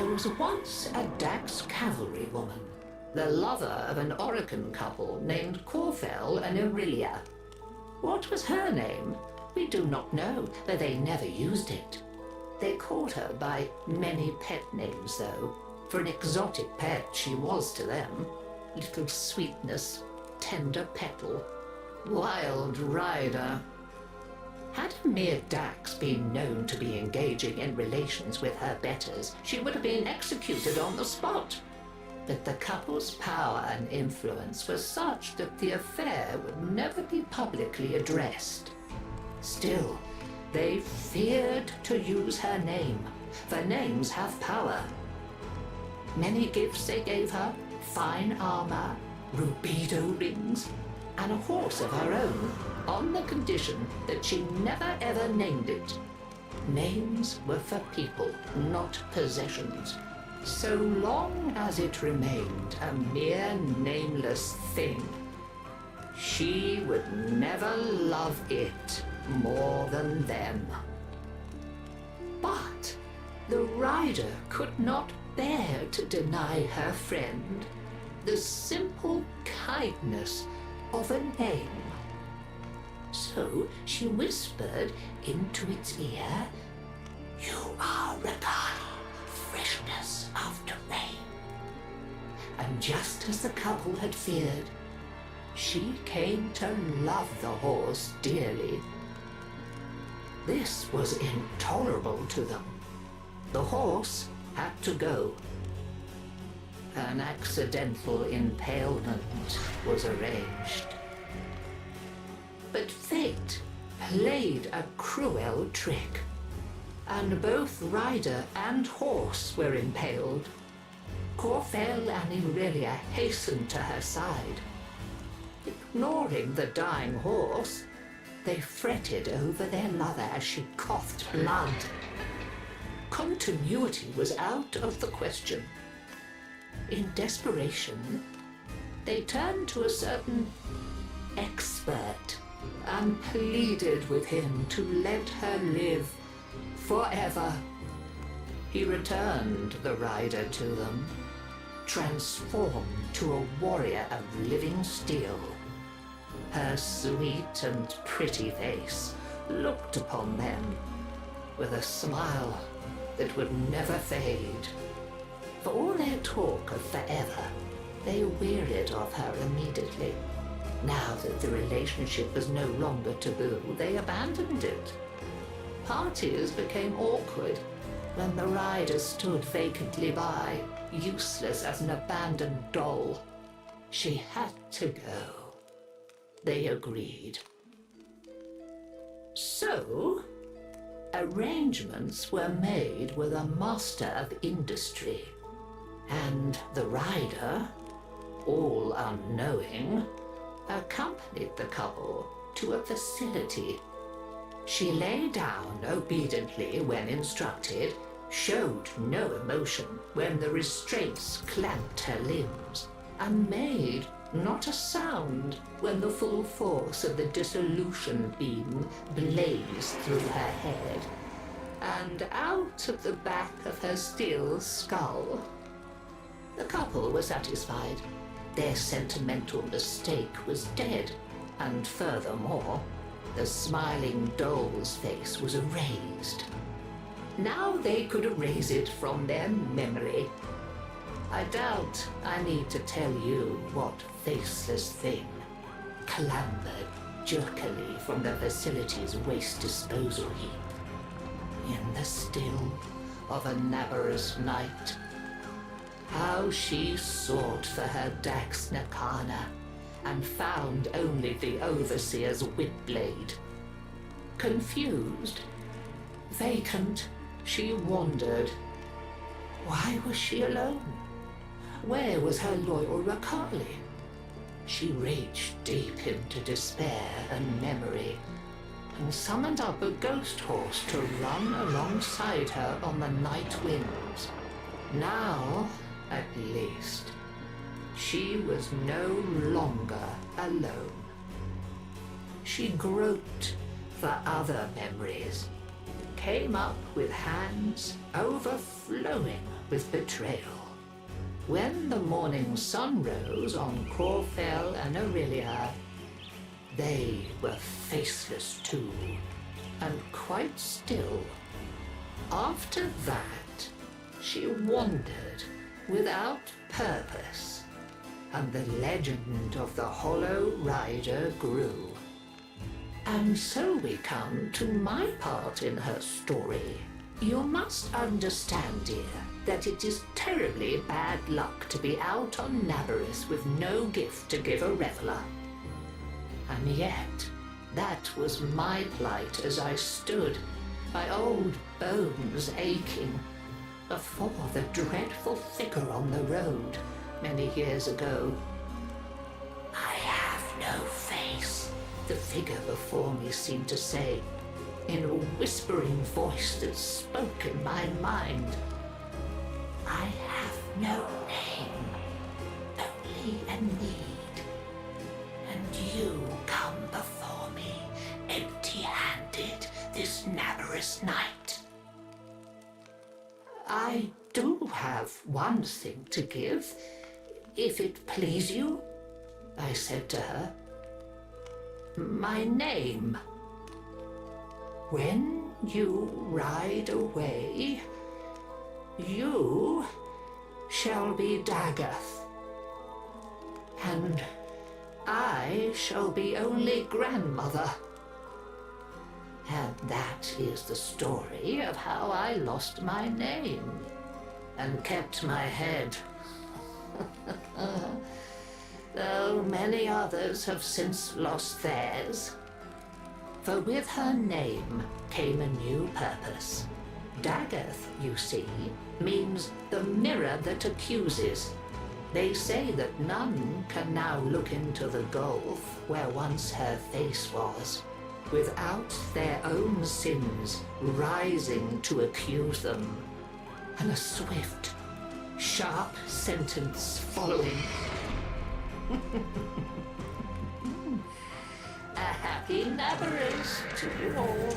There was once a Dax cavalry woman, the lover of an Orokin couple named Corfel and Aurelia. What was her name? We do not know, but they never used it. They called her by many pet names, though, for an exotic pet she was to them. Little Sweetness, Tender Petal, Wild Rider. Had a mere Dax been known to be engaging in relations with her betters, she would have been executed on the spot. But the couple's power and influence were such that the affair would never be publicly addressed. Still, they feared to use her name, for names have power. Many gifts they gave her, fine armor, rubido rings, and a horse of her own, on the condition that she never ever named it. Names were for people, not possessions, so long as it remained a mere nameless thing. She would never love it more than them. But the rider could not bear to deny her friend the simple kindness of a name. So she whispered into its ear, "You are Regal, freshness after rain." And just as the couple had feared, she came to love the horse dearly. This was intolerable to them. The horse had to go. An accidental impalement was arranged. But fate played a cruel trick, and both rider and horse were impaled. Corfel and Aurelia hastened to her side. Ignoring the dying horse, they fretted over their lover as she coughed blood. Continuity was out of the question. In desperation, they turned to a certain expert and pleaded with him to let her live forever. He returned the rider to them, transformed to a warrior of living steel. Her sweet and pretty face looked upon them with a smile that would never fade. For all their talk of forever, they wearied of her immediately. Now that the relationship was no longer taboo, they abandoned it. Parties became awkward when the rider stood vacantly by, useless as an abandoned doll. She had to go. They agreed. So, arrangements were made with a master of industry, and the rider, all unknowing, accompanied the couple to a facility. She lay down obediently when instructed, showed no emotion when the restraints clamped her limbs, and made not a sound when the full force of the dissolution beam blazed through her head and out of the back of her steel skull. The couple were satisfied. Their sentimental mistake was dead, and furthermore, the smiling doll's face was erased. Now they could erase it from their memory. I doubt I need to tell you what faceless thing clambered jerkily from the facility's waste disposal heap. In the still of a Nabarus night, how she sought for her Dax Nakana and found only the Overseer's whip-blade. Confused, vacant, she wandered. Why was she alone? Where was her loyal Rakali? She reached deep into despair and memory, and summoned up a ghost horse to run alongside her on the night winds. Now, at least, she was no longer alone. She groped for other memories, came up with hands overflowing with betrayal. When the morning sun rose on Corfell and Aurelia, they were faceless too, and quite still. After that, she wandered without purpose, and the legend of the Hollow Rider grew. And so we come to my part in her story. You must understand, dear, that it is terribly bad luck to be out on Nabarus with no gift to give a reveler. And yet, that was my plight as I stood, my old bones aching, before the dreadful figure on the road many years ago. "I have no face," the figure before me seemed to say, in a whispering voice that spoke in my mind. "I have no name, only a need, and you come before me empty-handed this Nabarus night." "I do have one thing to give, if it please you," I said to her. "My name. When you ride away, you shall be Dagoth, and I shall be only grandmother. And that is the story of how I lost my name and kept my head. Though many others have since lost theirs. For with her name came a new purpose. Dagoth, you see, means the mirror that accuses. They say that none can now look into the gulf where once her face was, without their own sins rising to accuse them, and a swift, sharp sentence following. A happy Nabarus to you all.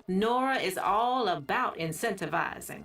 Nora is all about incentivizing.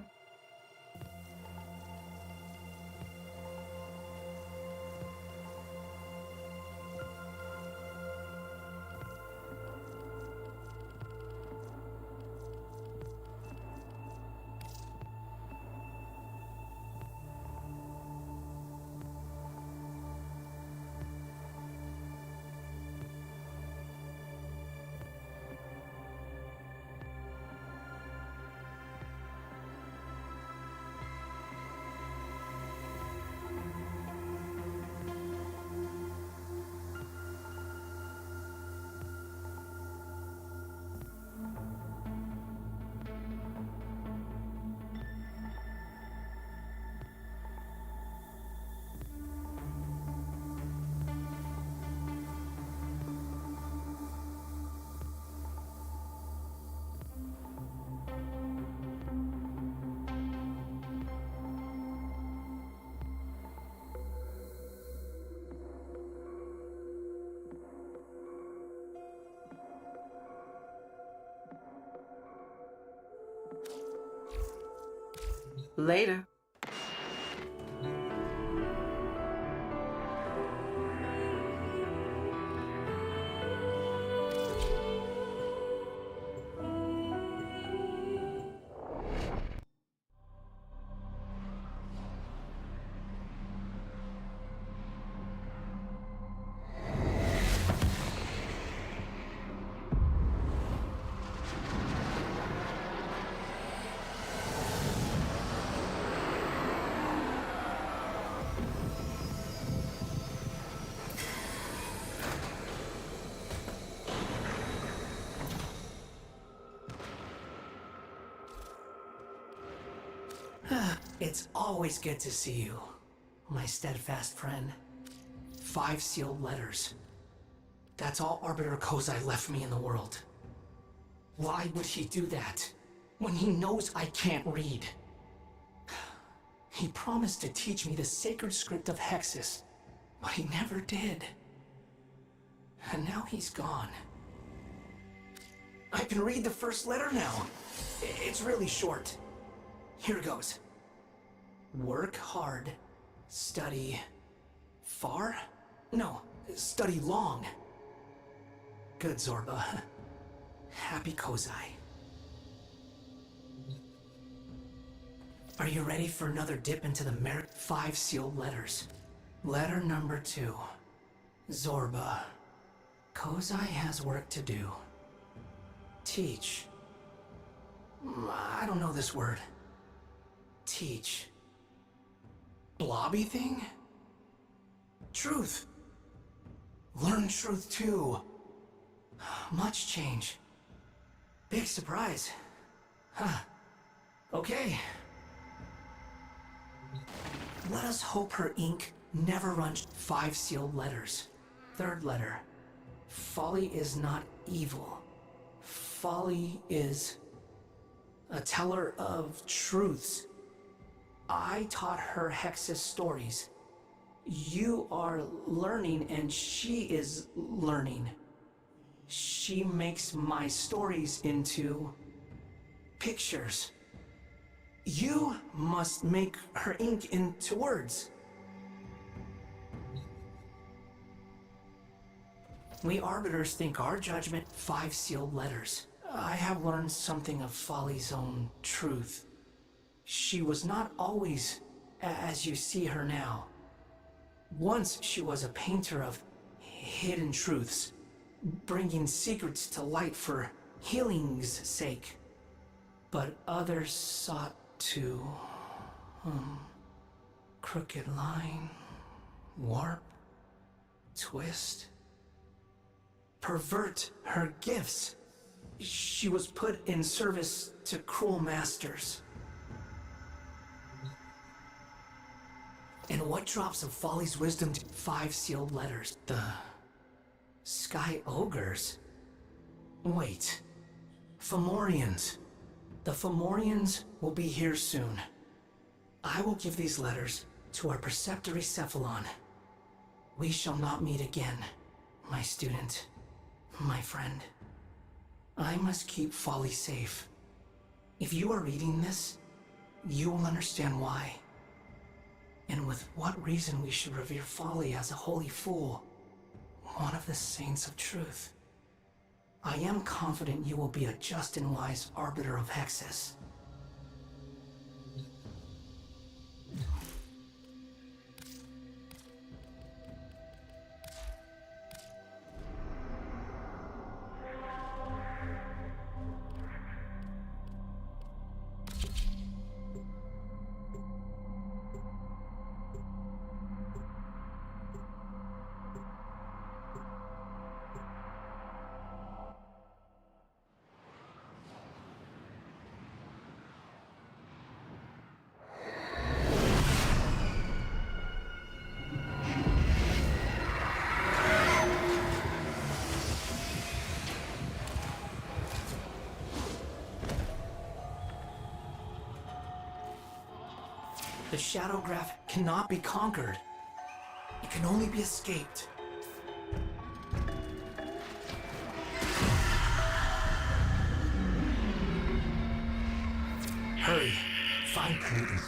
Later. It's always good to see you, my steadfast friend. 5 sealed letters. That's all Arbiter Kozai left me in the world. Why would he do that, when he knows I can't read? He promised to teach me the sacred script of Hexus, but he never did. And now he's gone. I can read the first letter now. It's really short. Here goes. Work hard, study far? No, study long. Good, Zorba. Happy Kozai. Are you ready for another dip into the merit? 5 sealed letters. Letter number 2. Zorba. Kozai has work to do. Teach. I don't know this word. Teach. Blobby thing? Truth. Learn truth too. Much change. Big surprise. Huh. Okay. Let us hope her ink never runs. 5 sealed letters. 3rd letter. Folly is not evil. Folly is a teller of truths. I taught her Hexus stories. You are learning and she is learning. She makes my stories into pictures. You must make her ink into words. We Arbiters think our judgment. 5 sealed letters. I have learned something of Folly's own truth. She was not always as you see her now. Once she was a painter of hidden truths, bringing secrets to light for healing's sake. But others sought to crooked line, warp, twist, pervert her gifts. She was put in service to cruel masters. And what drops of Folly's wisdom to 5 sealed letters? The Sky Ogres? Wait. Fomorians. The Fomorians will be here soon. I will give these letters to our preceptor Cephalon. We shall not meet again, my student, my friend. I must keep Folly safe. If you are reading this, you will understand why. And with what reason we should revere Folly as a holy fool, one of the saints of truth. I am confident you will be a just and wise arbiter of hexes. The Shadow Graph cannot be conquered. It can only be escaped. Hurry, find Peyton.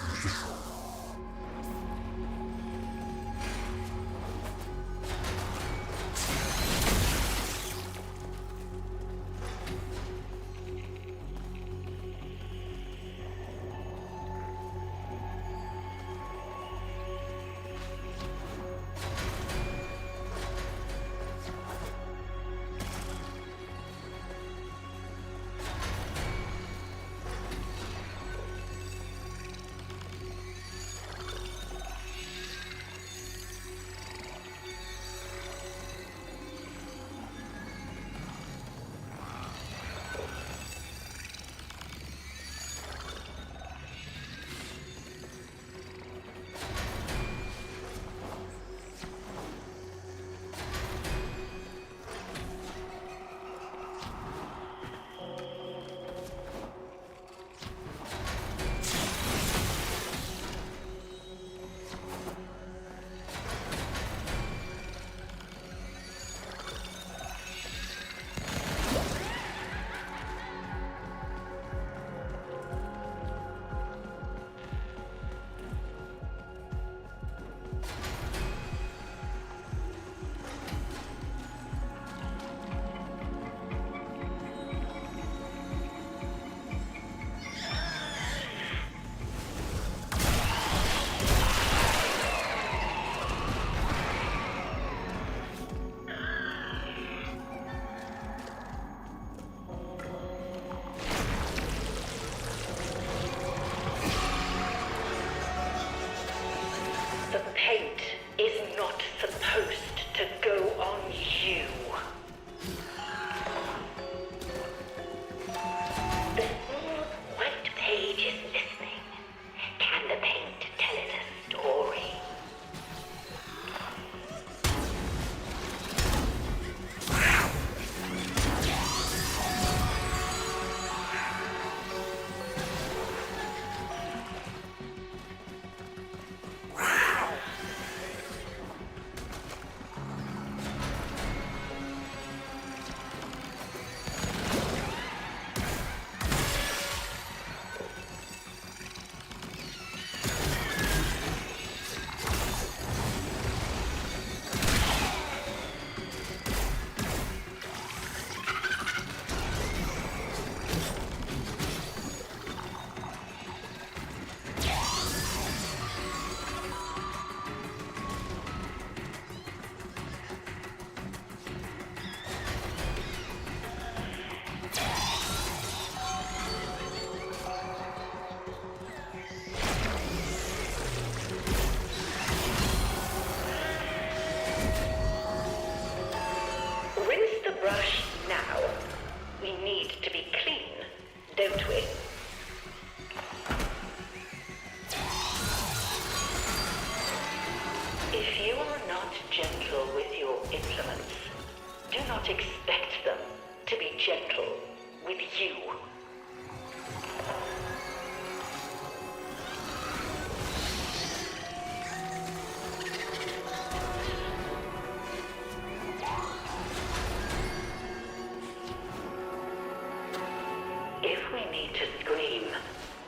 If we need to scream,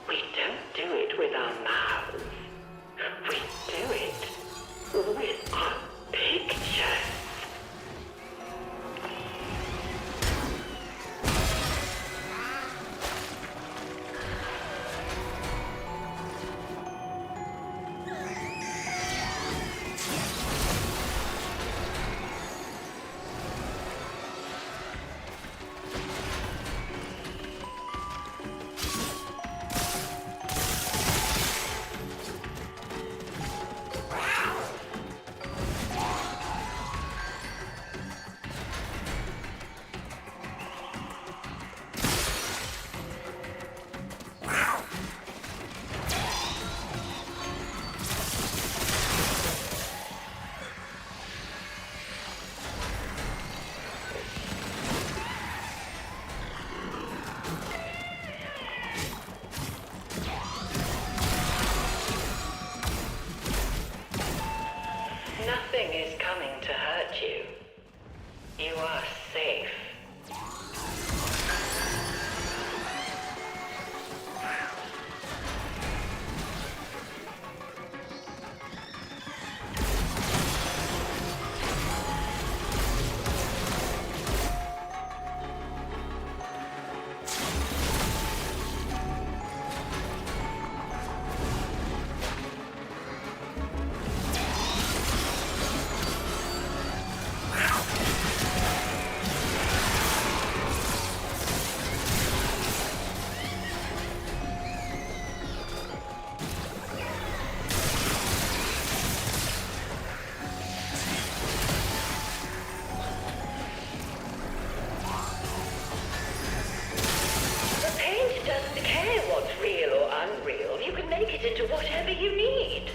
we don't do it with our mouths. We do it with our pictures. Nothing is coming to hurt you. You are safe. Into whatever you need.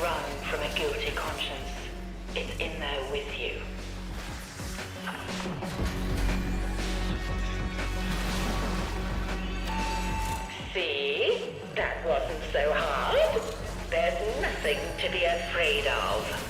Run from a guilty conscience. It's in there with you. See? That wasn't so hard. There's nothing to be afraid of.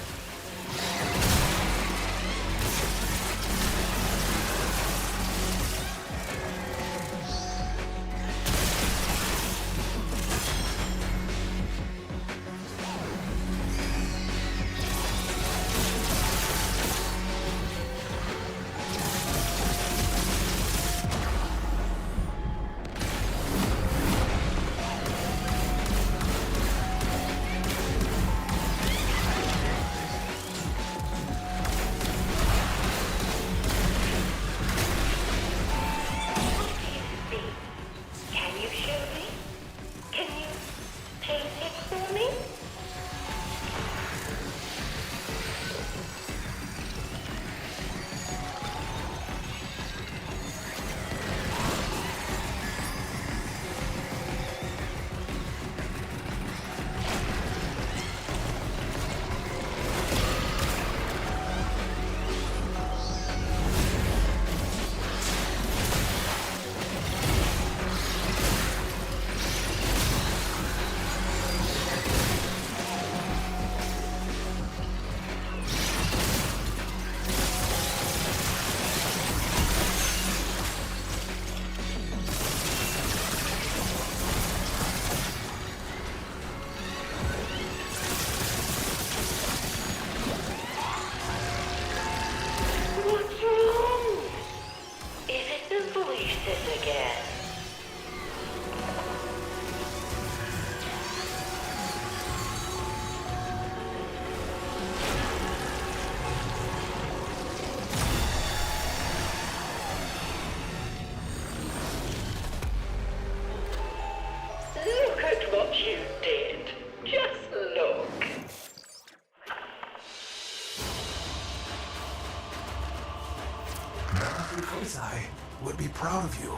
I would be proud of you.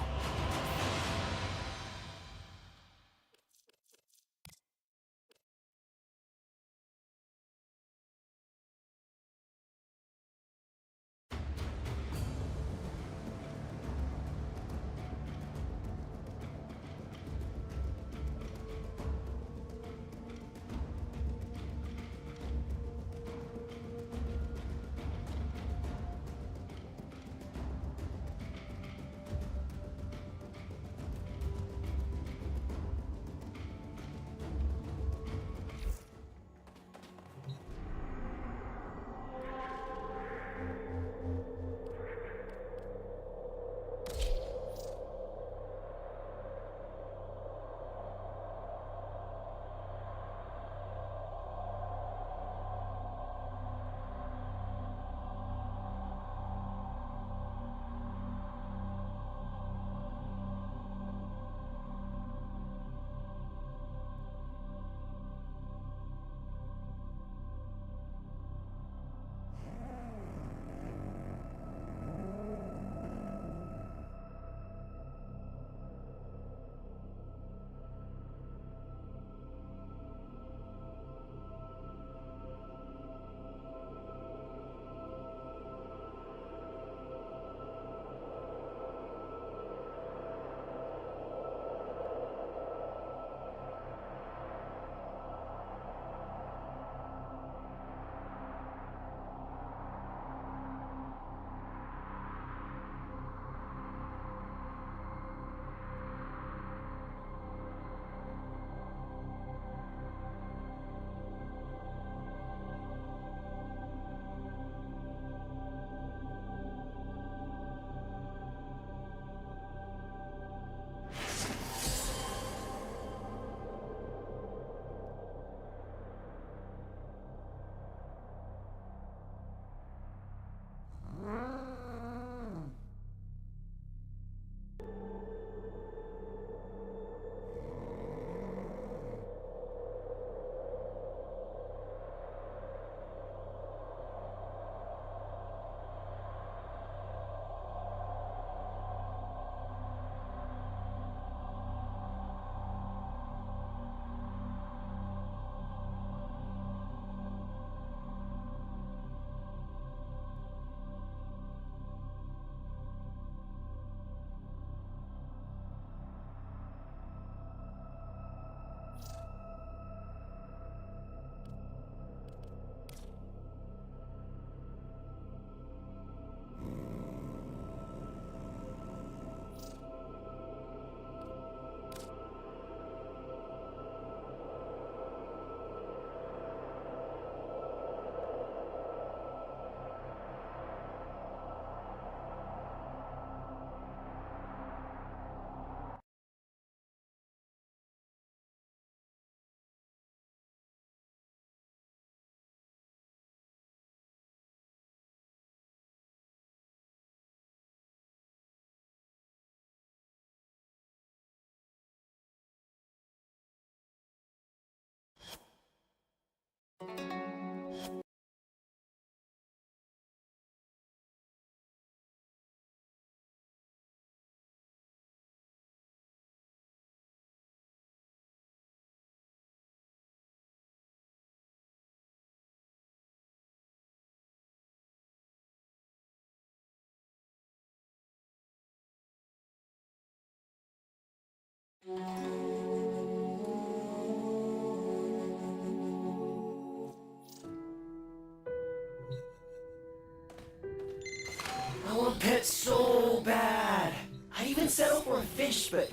I want pets so bad. I even settled for a fish, but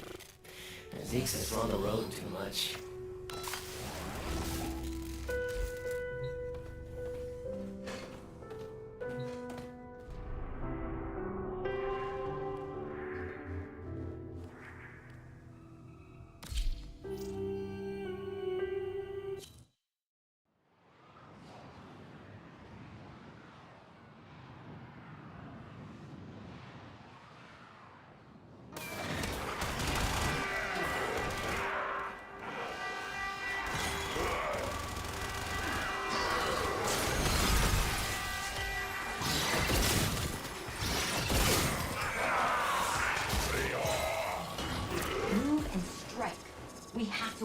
Zeke says we're on the road too much.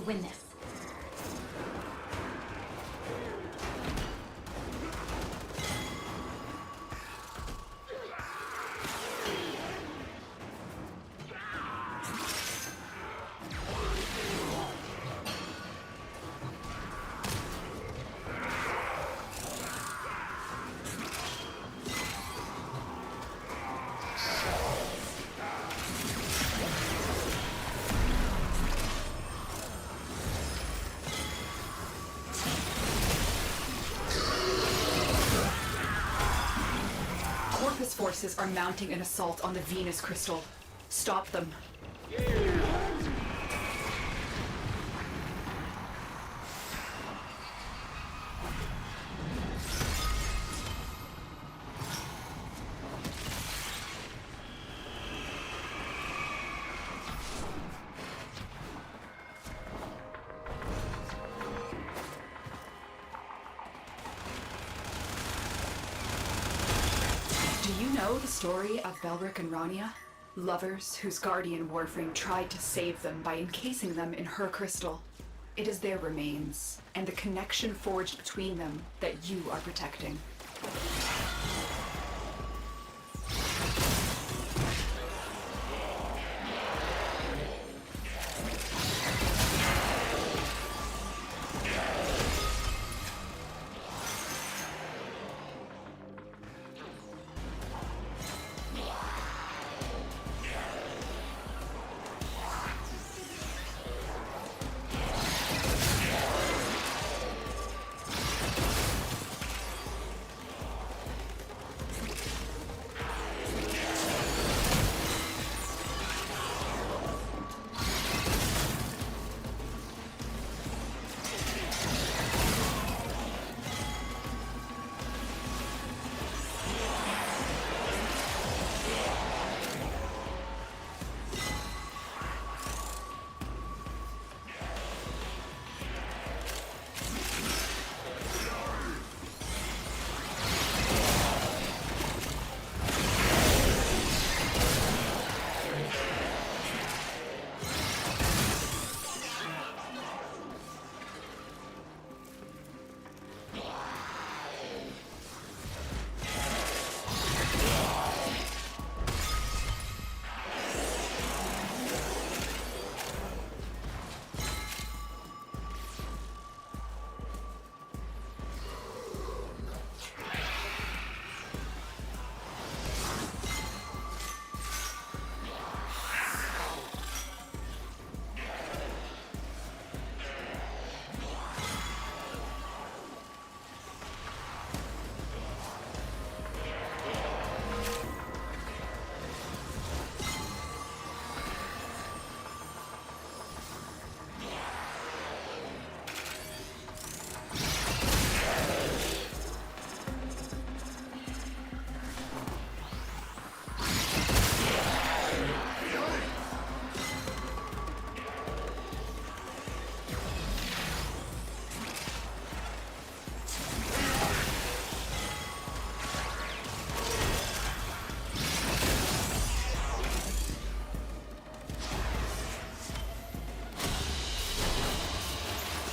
to win this. Forces are mounting an assault on the Venus crystal. Stop them. Do you know the story of Belric and Rania? Lovers whose guardian Warframe tried to save them by encasing them in her crystal. It is their remains, and the connection forged between them that you are protecting.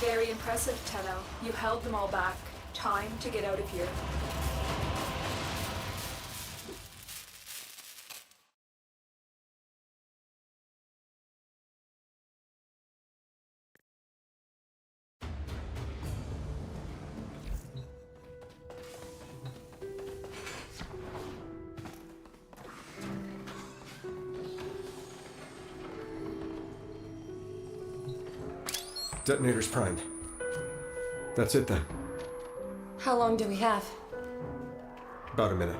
Very impressive, Tenno. You held them all back. Time to get out of here. Detonator's primed. That's it then. How long do we have? About a minute.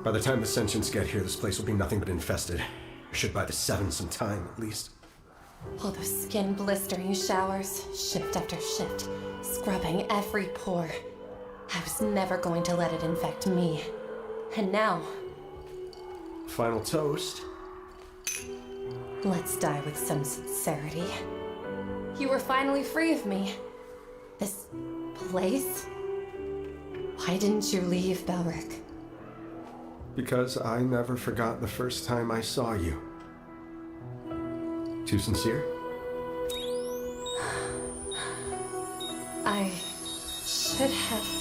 By the time the Sentients get here, this place will be nothing but infested. I should buy the 7 some time, at least. All those skin blistering showers, shift after shift, scrubbing every pore. I was never going to let it infect me. And now, Final toast. let's die with some sincerity. You were finally free of me. This place? Why didn't you leave, Belric? Because I never forgot the first time I saw you. Too sincere? should have...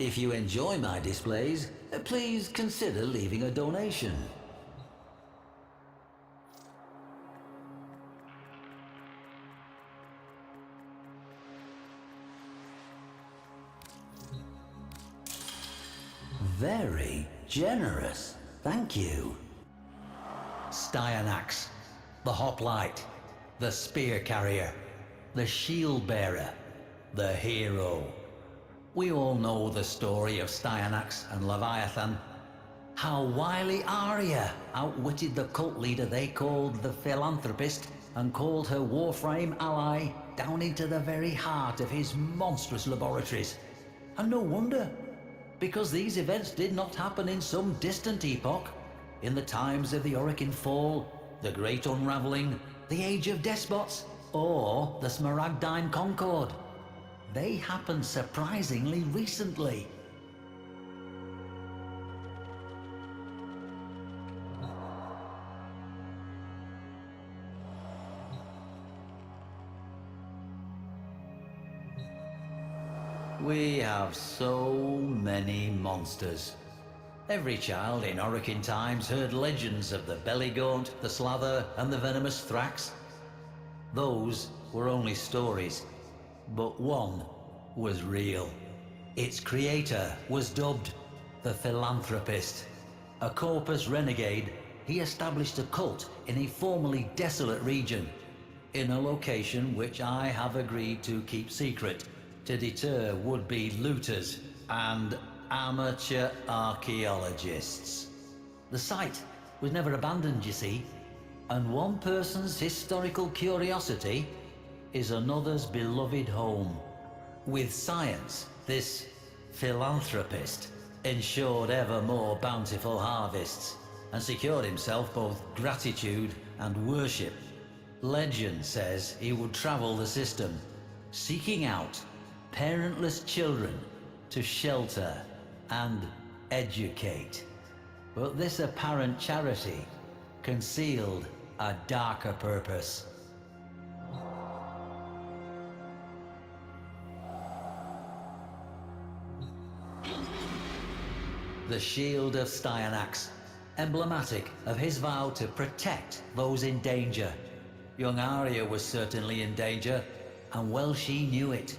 If you enjoy my displays, please consider leaving a donation. Very generous. Thank you. Styanax, the hoplite, the spear carrier, the shield bearer, the hero. We all know the story of Styanax and Leviathan. How wily Arya outwitted the cult leader they called the Philanthropist and called her Warframe ally down into the very heart of his monstrous laboratories. And no wonder, because these events did not happen in some distant epoch, in the times of the Orokin Fall, the Great Unraveling, the Age of Despots, or the Smaragdine Concord. They happened surprisingly recently. We have so many monsters. Every child in Orokin times heard legends of the Belligaunt, the Slather, and the venomous Thrax. Those were only stories. But one was real. Its creator was dubbed the Philanthropist. A corpus renegade, he established a cult in a formerly desolate region, in a location which I have agreed to keep secret to deter would-be looters and amateur archaeologists. The site was never abandoned, you see, and one person's historical curiosity is another's beloved home. With science, this philanthropist ensured ever more bountiful harvests and secured himself both gratitude and worship. Legend says he would travel the system, seeking out parentless children to shelter and educate. But this apparent charity concealed a darker purpose. The Shield of Styanax, emblematic of his vow to protect those in danger. Young Arya was certainly in danger, and well she knew it.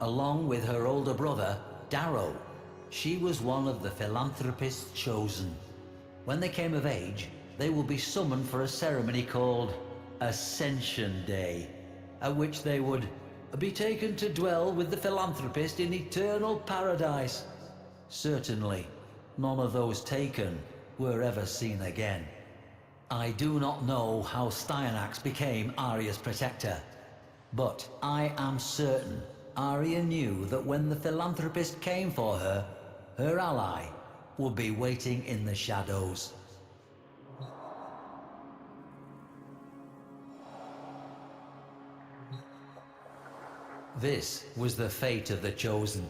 Along with her older brother, Darrow, she was one of the Philanthropist's chosen. When they came of age, they will be summoned for a ceremony called Ascension Day, at which they would be taken to dwell with the Philanthropist in eternal paradise. Certainly, none of those taken were ever seen again. I do not know how Styanax became Arya's protector, but I am certain Arya knew that when the Philanthropist came for her, her ally would be waiting in the shadows. This was the fate of the Chosen,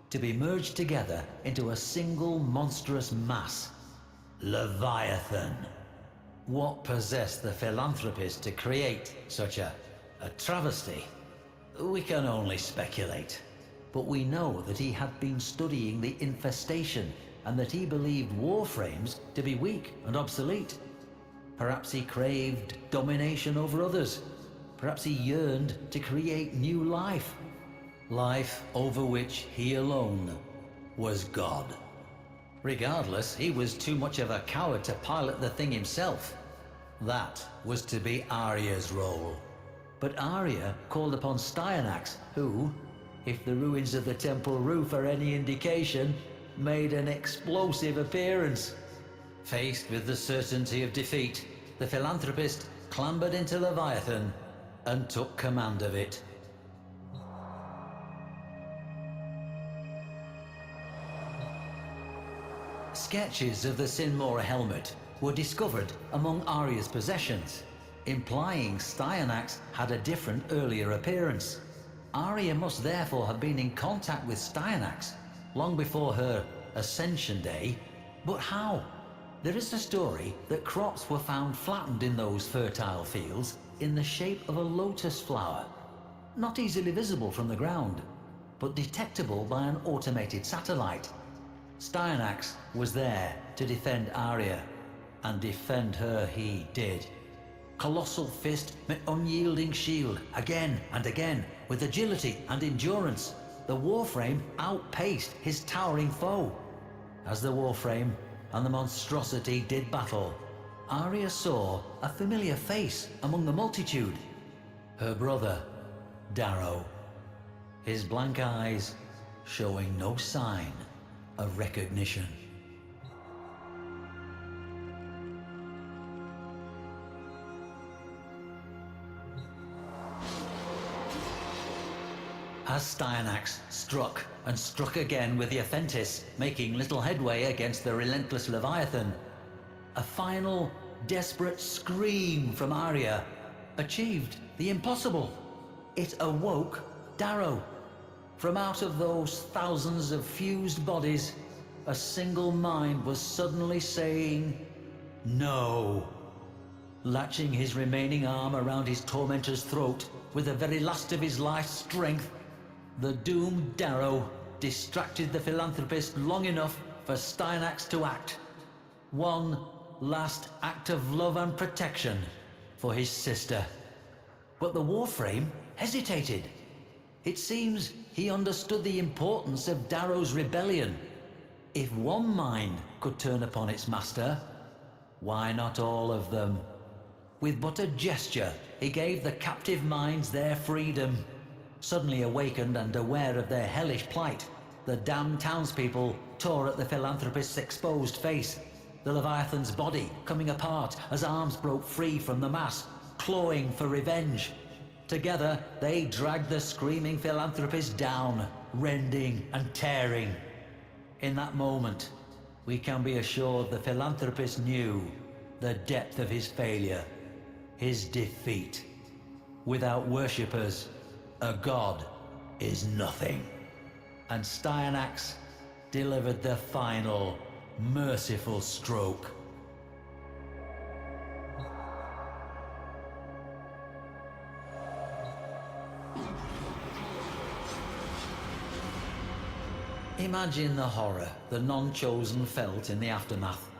to be merged together into a single monstrous mass, Leviathan. What possessed the Philanthropist to create such a travesty? We can only speculate, but we know that he had been studying the infestation and that he believed Warframes to be weak and obsolete. Perhaps he craved domination over others. Perhaps he yearned to create new life. Life over which he alone was God. Regardless, he was too much of a coward to pilot the thing himself. That was to be Arya's role. But Arya called upon Styanax, who, if the ruins of the temple roof are any indication, made an explosive appearance. Faced with the certainty of defeat, the philanthropist clambered into Leviathan and took command of it. Sketches of the Sinmora helmet were discovered among Arya's possessions, implying Styanax had a different earlier appearance. Arya must therefore have been in contact with Styanax long before her Ascension Day, but how? There is a story that crops were found flattened in those fertile fields in the shape of a lotus flower, not easily visible from the ground, but detectable by an automated satellite. Styanax was there to defend Arya, and defend her he did. Colossal fist met unyielding shield again and again. With agility and endurance, the Warframe outpaced his towering foe. As the Warframe and the monstrosity did battle, Arya saw a familiar face among the multitude. Her brother, Darrow. His blank eyes showing no sign of recognition. As Styanax struck and struck again with the Aphentis, making little headway against the relentless Leviathan, a final, desperate scream from Arya achieved the impossible. It awoke Darrow. From out of those thousands of fused bodies, a single mind was suddenly saying, no. Latching his remaining arm around his tormentor's throat with the very last of his life's strength, the doomed Darrow distracted the philanthropist long enough for Styanax to act. One last act of love and protection for his sister. But the Warframe hesitated. It seems he understood the importance of Darrow's rebellion. If one mind could turn upon its master, why not all of them? With but a gesture, he gave the captive minds their freedom. Suddenly awakened and aware of their hellish plight, the damned townspeople tore at the philanthropist's exposed face, the Leviathan's body coming apart as arms broke free from the mass, clawing for revenge. Together, they dragged the screaming philanthropist down, rending and tearing. In that moment, we can be assured the philanthropist knew the depth of his failure, his defeat. Without worshippers, a god is nothing. And Styanax delivered the final, merciful stroke. Imagine the horror the non-chosen felt in the aftermath.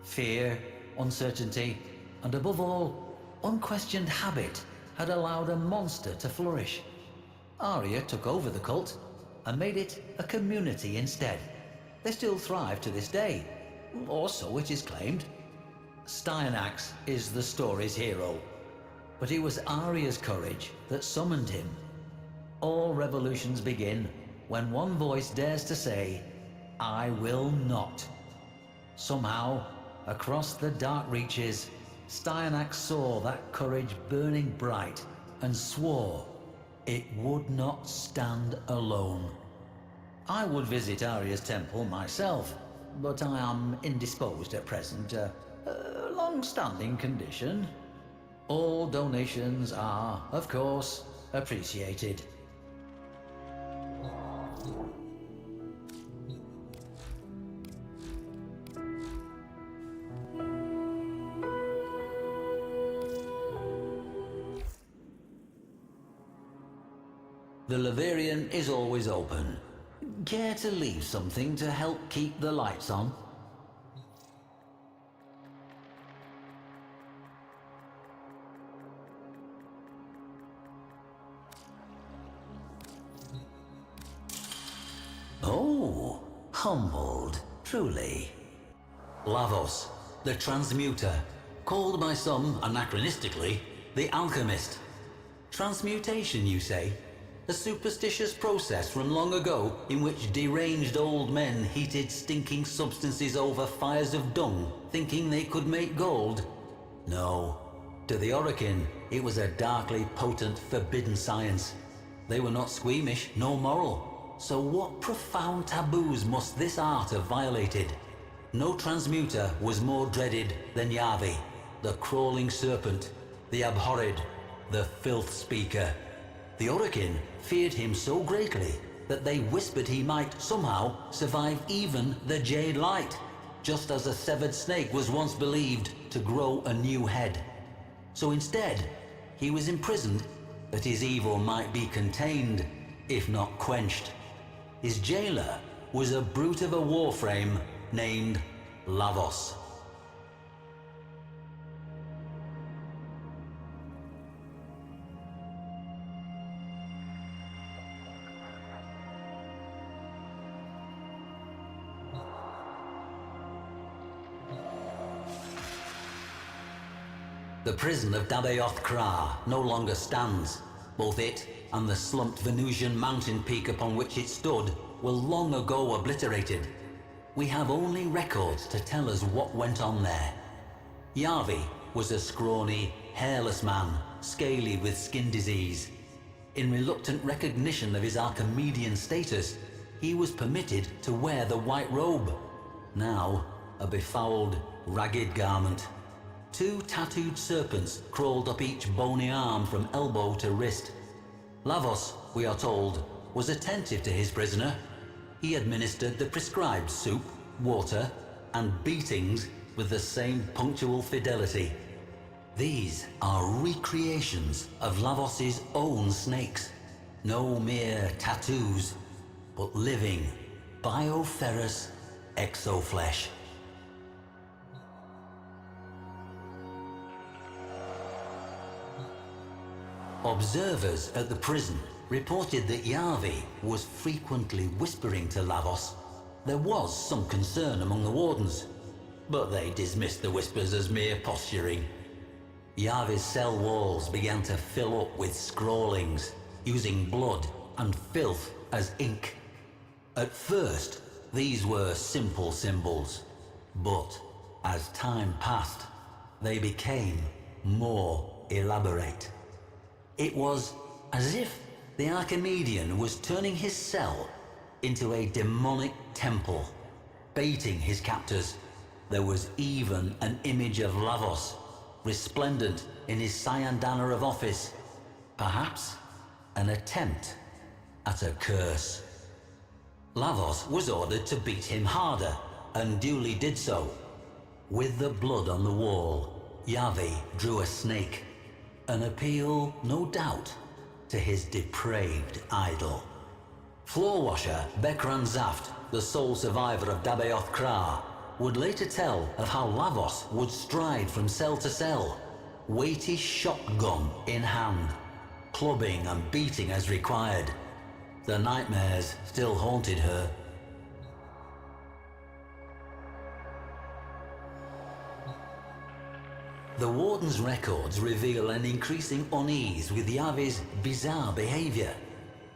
Fear, uncertainty, and above all, unquestioned habit had allowed a monster to flourish. Arya took over the cult and made it a community instead. They still thrive to this day, or so it is claimed. Styanax is the story's hero, but it was Arya's courage that summoned him. All revolutions begin when one voice dares to say, I will not. Somehow, across the dark reaches, Styanax saw that courage burning bright and swore it would not stand alone. I would visit Arya's temple myself, but I am indisposed at present, a long-standing condition. All donations are, of course, appreciated. The Leverian is always open. Care to leave something to help keep the lights on? Oh, humbled, truly. Lavos, the transmuter, called by some, anachronistically, the alchemist. Transmutation, you say? A superstitious process from long ago in which deranged old men heated stinking substances over fires of dung, thinking they could make gold? No. To the Orokin, it was a darkly potent, forbidden science. They were not squeamish, nor moral. So what profound taboos must this art have violated? No transmuter was more dreaded than Yavi, the crawling serpent, the abhorred, the filth speaker. The Orokin feared him so greatly that they whispered he might somehow survive even the Jade Light, just as a severed snake was once believed to grow a new head. So instead, he was imprisoned that his evil might be contained, if not quenched. His jailer was a brute of a Warframe named Lavos. The prison of Dabayoth Kra no longer stands. Both it and the slumped Venusian mountain peak upon which it stood were long ago obliterated. We have only records to tell us what went on there. Yavi was a scrawny, hairless man, scaly with skin disease. In reluctant recognition of his Archimedean status, he was permitted to wear the white robe. Now, a befouled, ragged garment. 2 tattooed serpents crawled up each bony arm from elbow to wrist. Lavos, we are told, was attentive to his prisoner. He administered the prescribed soup, water, and beatings with the same punctual fidelity. These are recreations of Lavos's own snakes. No mere tattoos, but living, bioferrous exoflesh. Observers at the prison reported that Yavi was frequently whispering to Lavos. There was some concern among the wardens, but they dismissed the whispers as mere posturing. Yavi's cell walls began to fill up with scrawlings, using blood and filth as ink. At first, these were simple symbols, but as time passed, they became more elaborate. It was as if the Archimedean was turning his cell into a demonic temple, baiting his captors. There was even an image of Lavos, resplendent in his cyan-dana of office. Perhaps an attempt at a curse. Lavos was ordered to beat him harder, and duly did so. With the blood on the wall, Yavi drew a snake. An appeal, no doubt, to his depraved idol. Floor washer Bekran Zaft, the sole survivor of Dabayoth Kra, would later tell of how Lavos would stride from cell to cell, weighty shotgun in hand, clubbing and beating as required. The nightmares still haunted her. The warden's records reveal an increasing unease with Yavi's bizarre behavior.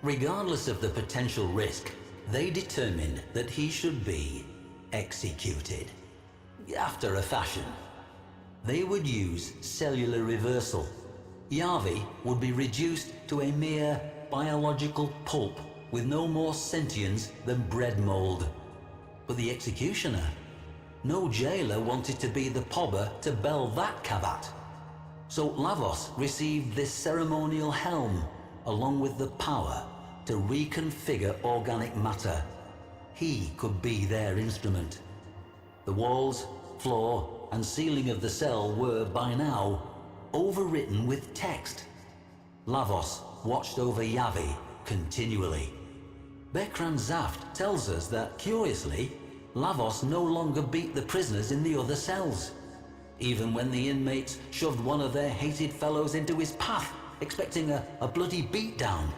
Regardless of the potential risk, they determined that he should be executed. After a fashion. They would use cellular reversal. Yavi would be reduced to a mere biological pulp with no more sentience than bread mold. But the executioner? No jailer wanted to be the pobber to bell that cavat. So Lavos received this ceremonial helm, along with the power to reconfigure organic matter. He could be their instrument. The walls, floor, and ceiling of the cell were, by now, overwritten with text. Lavos watched over Yavi continually. Bekran Zaft tells us that, curiously, Lavos no longer beat the prisoners in the other cells. Even when the inmates shoved one of their hated fellows into his path, expecting a bloody beatdown,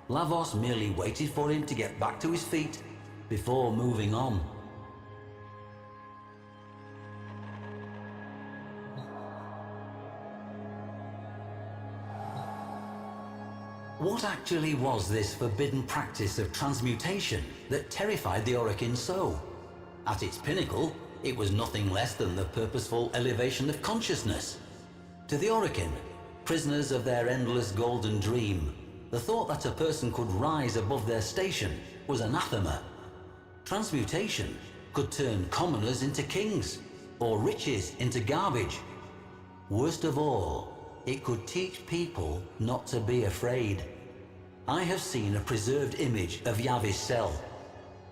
Lavos merely waited for him to get back to his feet before moving on. What actually was this forbidden practice of transmutation that terrified the Orokin so? At its pinnacle, it was nothing less than the purposeful elevation of consciousness. To the Orokin, prisoners of their endless golden dream, the thought that a person could rise above their station was anathema. Transmutation could turn commoners into kings, or riches into garbage. Worst of all, it could teach people not to be afraid. I have seen a preserved image of Yavi's cell.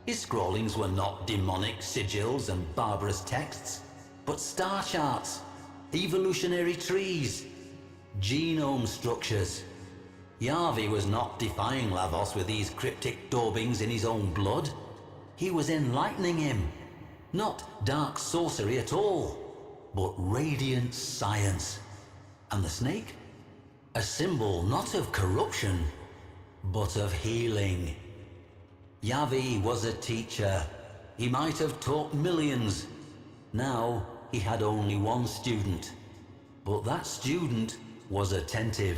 His scrawlings were not demonic sigils and barbarous texts, but star charts, evolutionary trees, genome structures. Yavi was not defying Lavos with these cryptic daubings in his own blood. He was enlightening him. Not dark sorcery at all, but radiant science. And the snake? A symbol not of corruption, but of healing. Yavi was a teacher. He might have taught millions. Now he had only one student, but that student was attentive.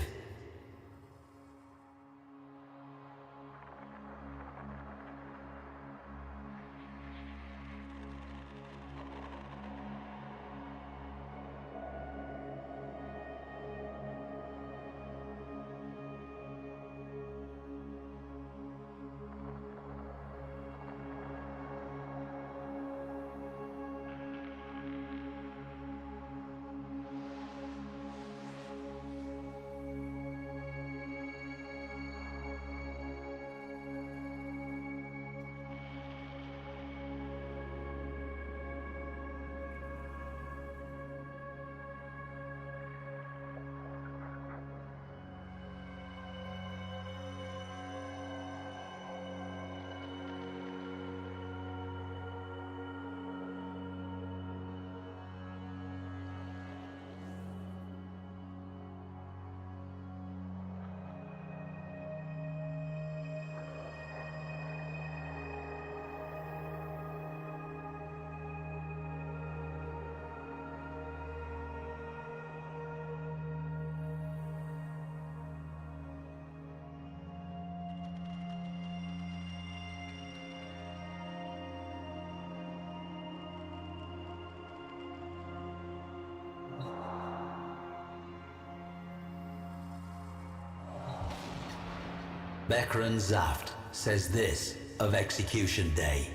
Bekran Zaft says this of Execution Day.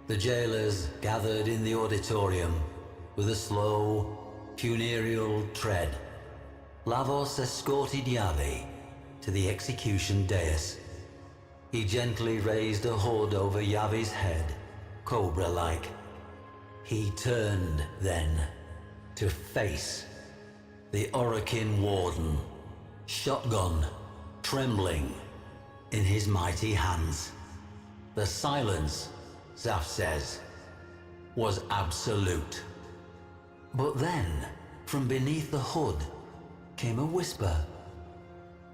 The jailers gathered in the auditorium with a slow, funereal tread. Lavos escorted Yavi to the execution dais. He gently raised a hood over Yavi's head, cobra-like. He turned, then, to face the Orokin Warden, shotgun trembling in his mighty hands. The silence, Zaft says, was absolute. But then, from beneath the hood, came a whisper.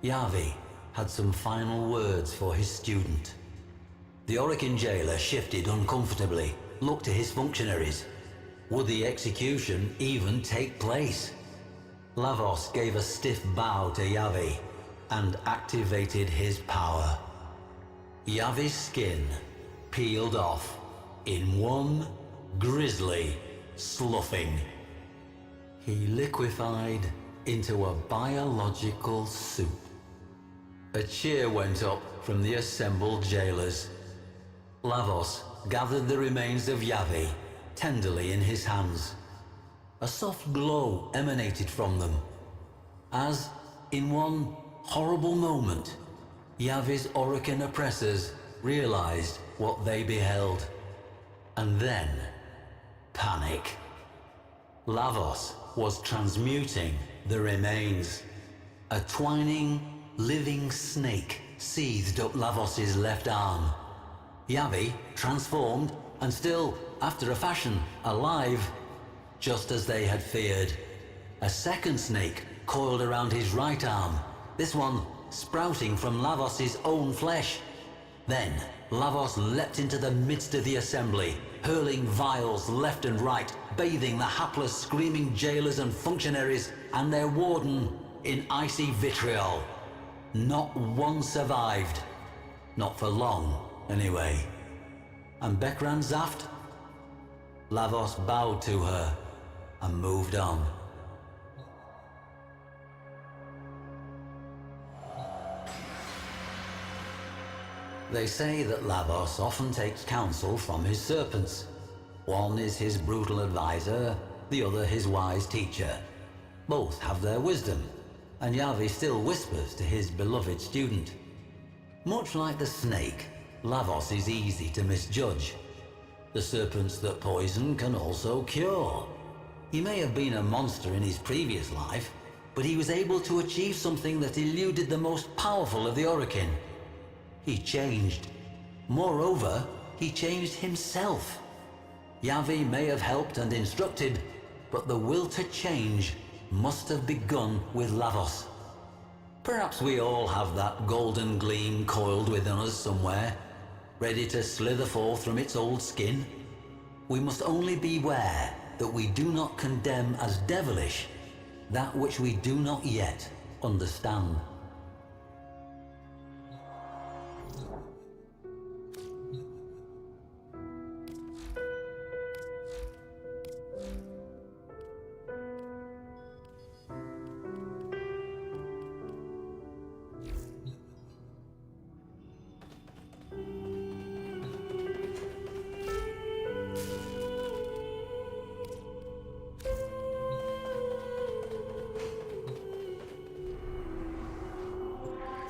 Yavi had some final words for his student. The Orokin jailer shifted uncomfortably, looked to his functionaries. Would the execution even take place? Lavos gave a stiff bow to Yavi and activated his power. Yavi's skin peeled off in one grisly sloughing. He liquefied into a biological soup. A cheer went up from the assembled jailers. Lavos gathered the remains of Yavi tenderly in his hands. A soft glow emanated from them, as, in one horrible moment, Yavi's Orokin oppressors realized what they beheld. And then, panic. Lavos was transmuting the remains. A twining, living snake seethed up Lavos's left arm. Yavi, transformed, and still, after a fashion, alive, just as they had feared. A second snake coiled around his right arm, this one sprouting from Lavos's own flesh. Then, Lavos leapt into the midst of the assembly, hurling vials left and right, bathing the hapless, screaming jailers and functionaries and their warden in icy vitriol. Not one survived. Not for long, anyway. And Bekran Zaft? Lavos bowed to her and moved on. They say that Lavos often takes counsel from his serpents. One is his brutal advisor, the other his wise teacher. Both have their wisdom, and Yavi still whispers to his beloved student. Much like the snake, Lavos is easy to misjudge. The serpents that poison can also cure. He may have been a monster in his previous life, but he was able to achieve something that eluded the most powerful of the Orokin. He changed. Moreover, he changed himself. Yavi may have helped and instructed, but the will to change must have begun with Lavos. Perhaps we all have that golden gleam coiled within us somewhere, ready to slither forth from its old skin. We must only beware that we do not condemn as devilish that which we do not yet understand.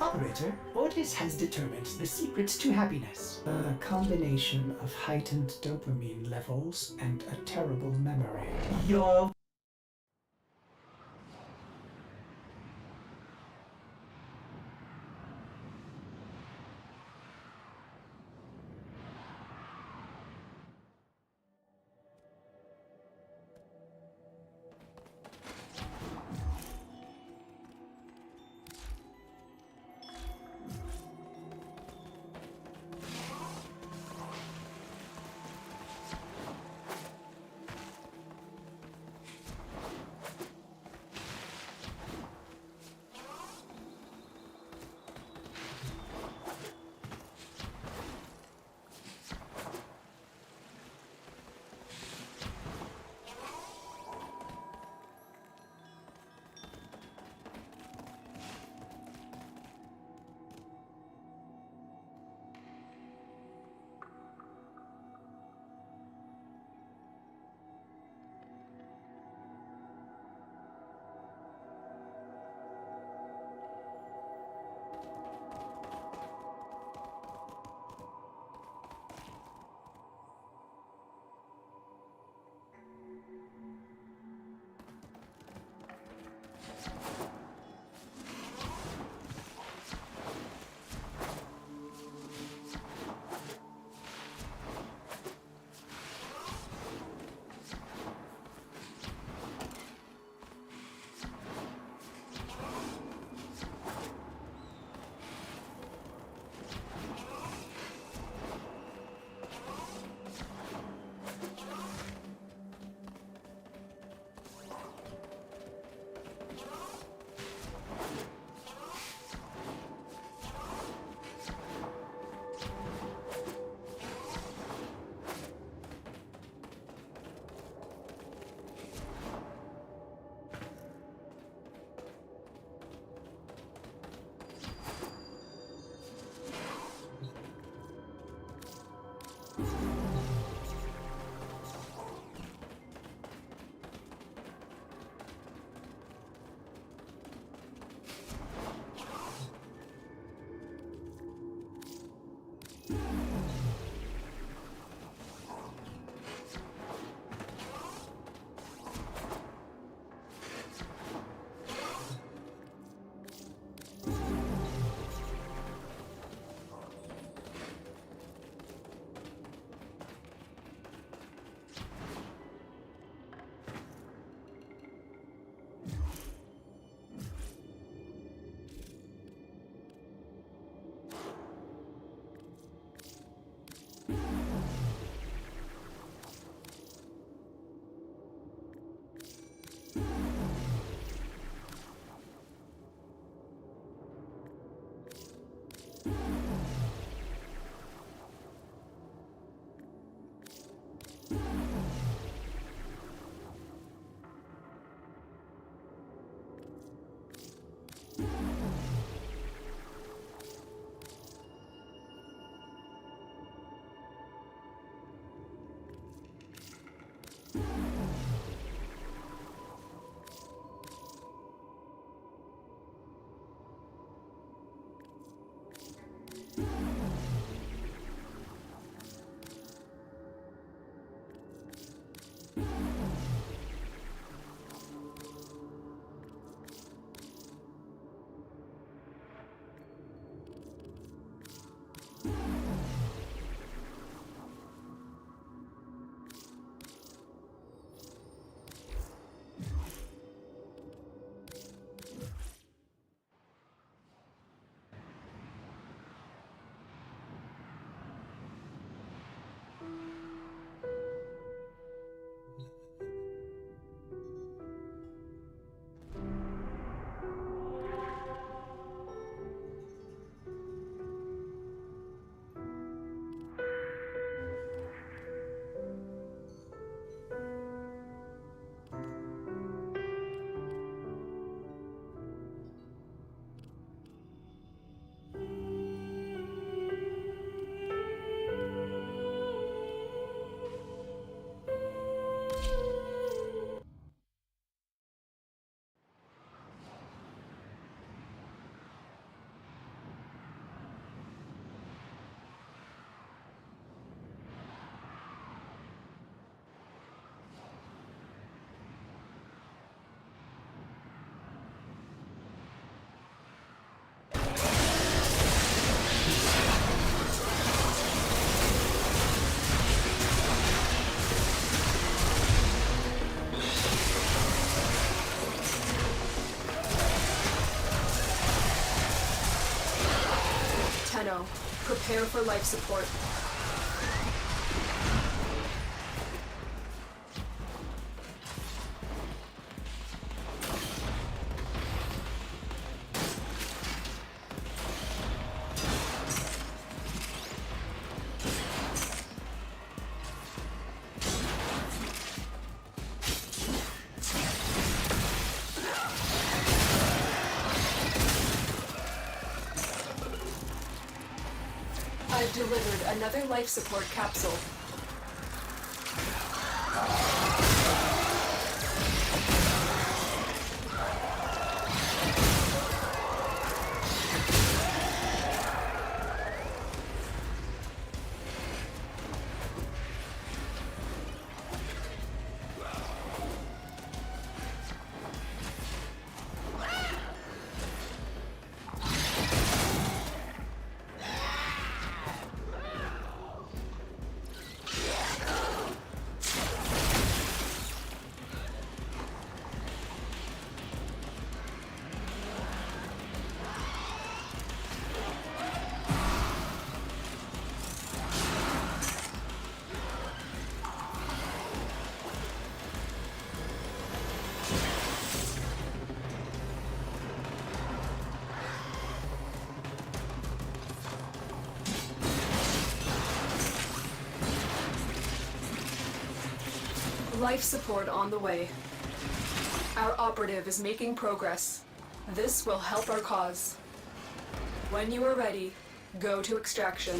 Operator, Ordis has determined the secrets to happiness. A combination of heightened dopamine levels and a terrible memory. Your Prepare for life support. I've delivered another life support capsule. Life support on the way. Our operative is making progress. This will help our cause. When you are ready, go to extraction.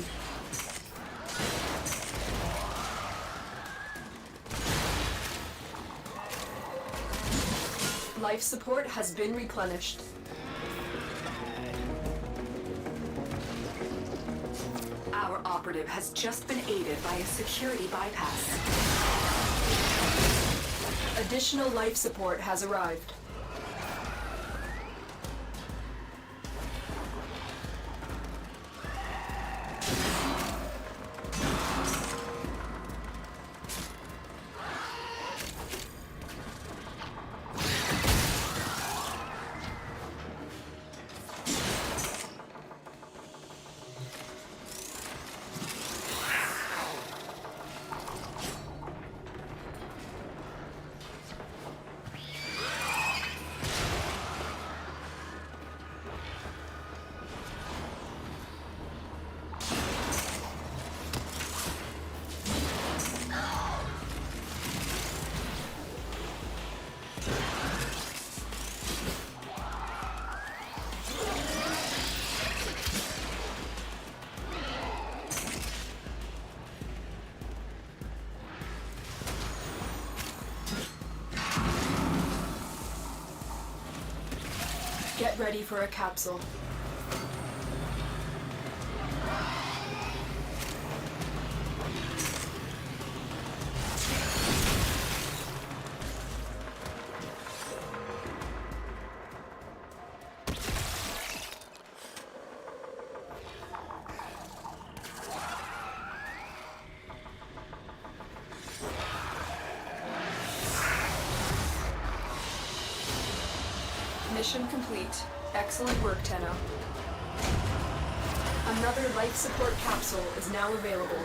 Life support has been replenished. Our operative has just been aided by a security bypass. Additional life support has arrived. Get ready for a capsule. Mission complete. Excellent work, Tenno. Another life support capsule is now available.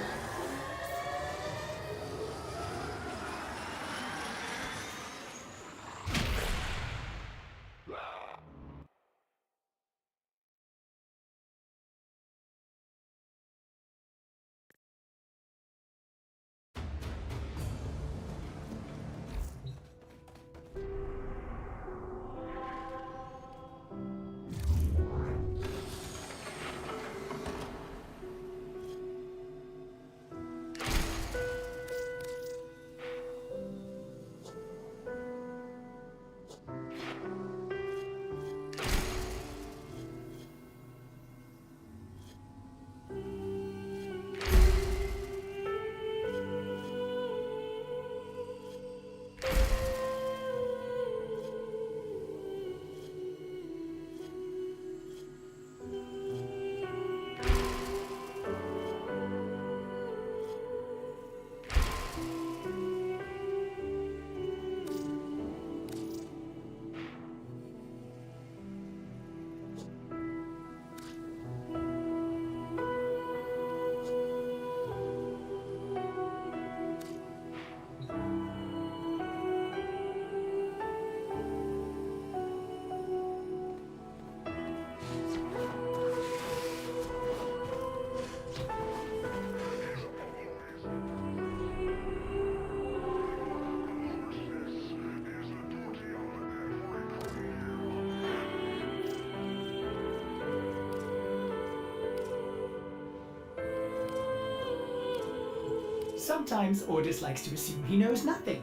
Sometimes Ordis likes to assume he knows nothing.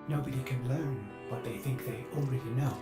Nobody can learn what they think they already know.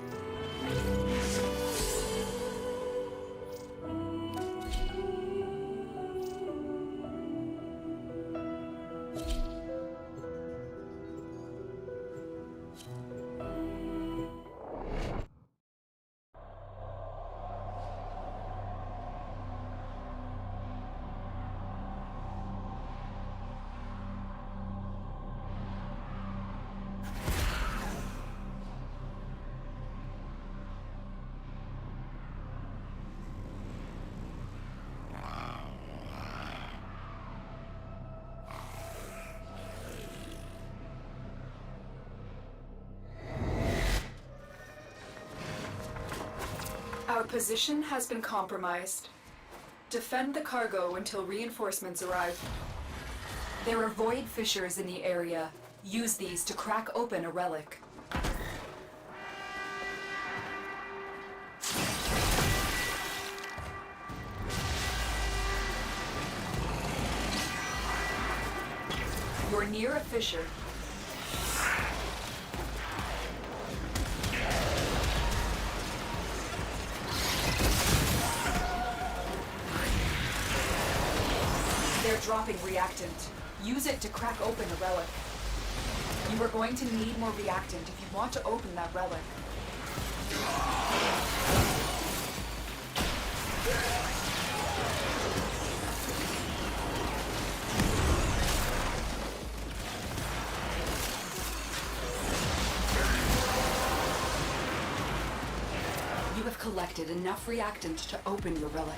Our position has been compromised. Defend the cargo until reinforcements arrive. There are void fissures in the area. Use these to crack open a relic. You're near a fissure. They're dropping reactant. Use it to crack open the relic. You are going to need more reactant if you want to open that relic. You have collected enough reactant to open your relic.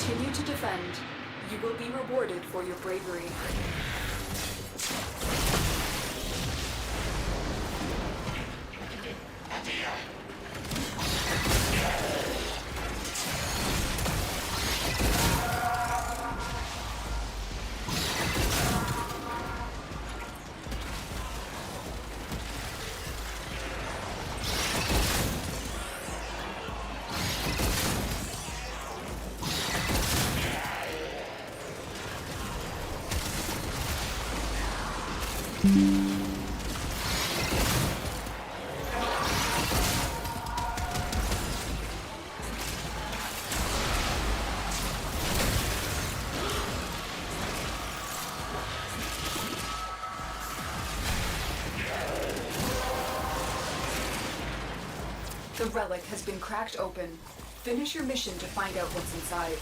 Continue to defend. You will be rewarded for your bravery. The relic has been cracked open. Finish your mission to find out what's inside.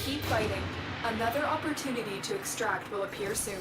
Keep fighting. Another opportunity to extract will appear soon.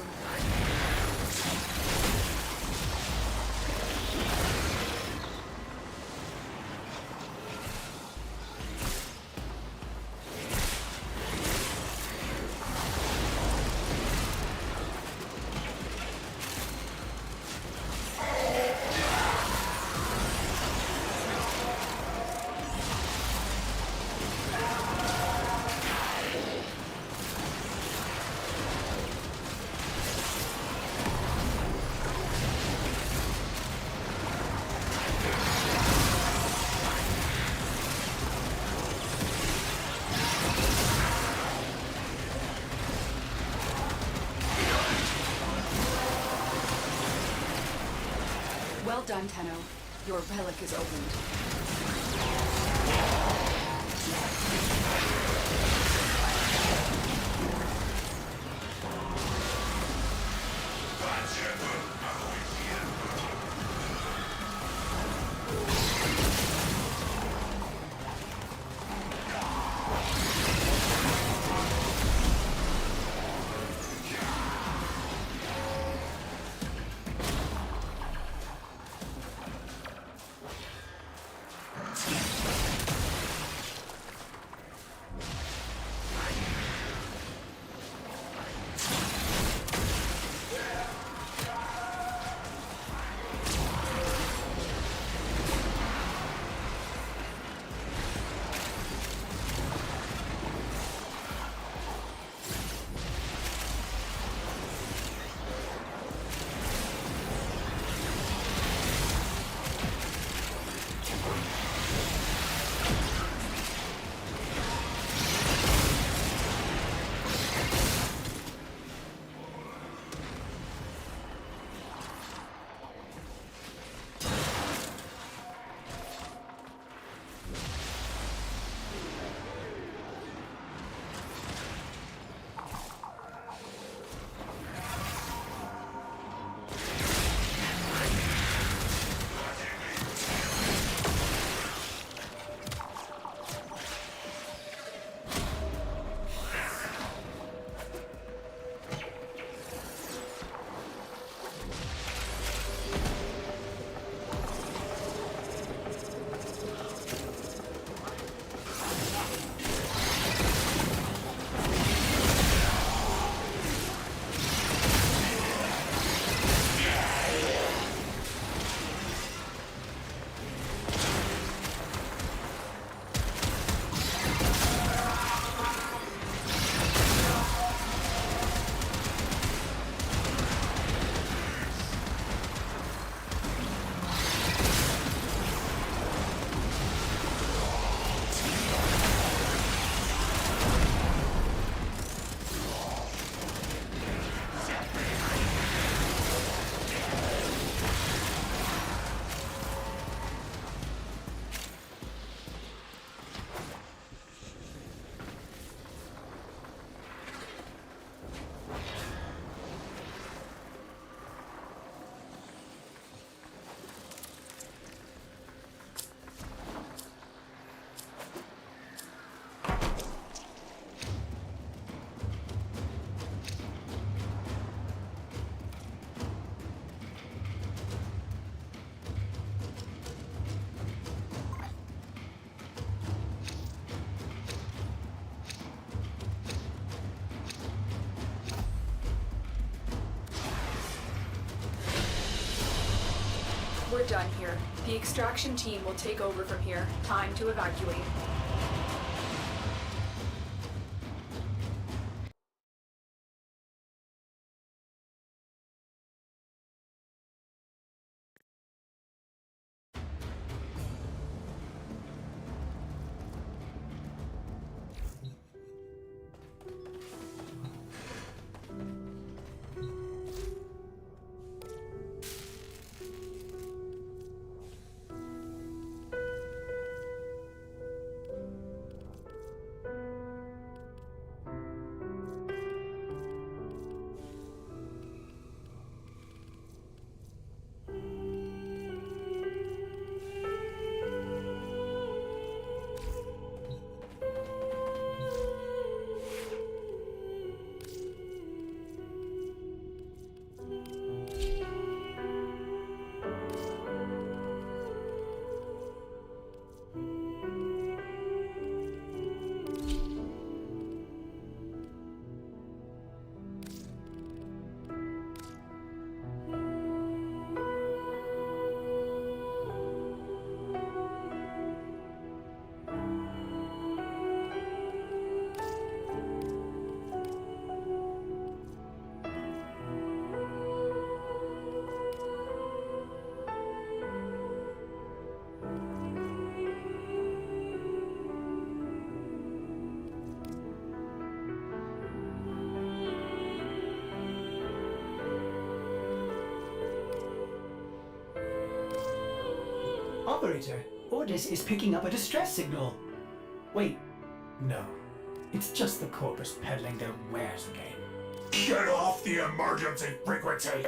done, Tenno. Your relic is opened. We're done here. The extraction team will take over from here. Time to evacuate. Operator, Ordis is picking up a distress signal. Wait, no. It's just the Corpus peddling their wares again. Get off the emergency frequency!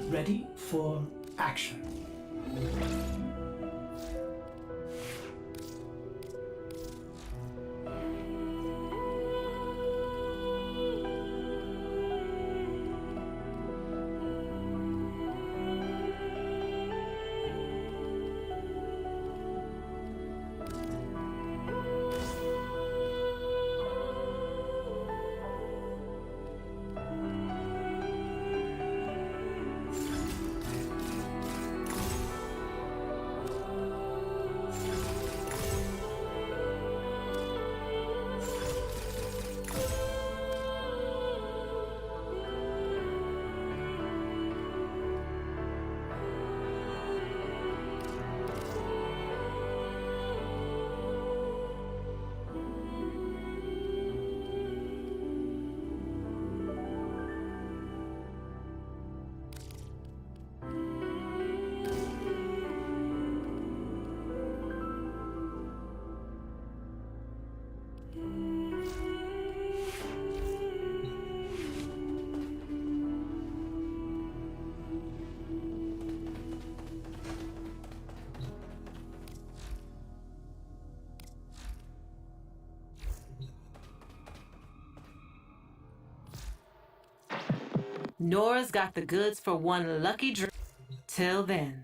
Ready for action. Nora's got the goods for one lucky drink. Till then.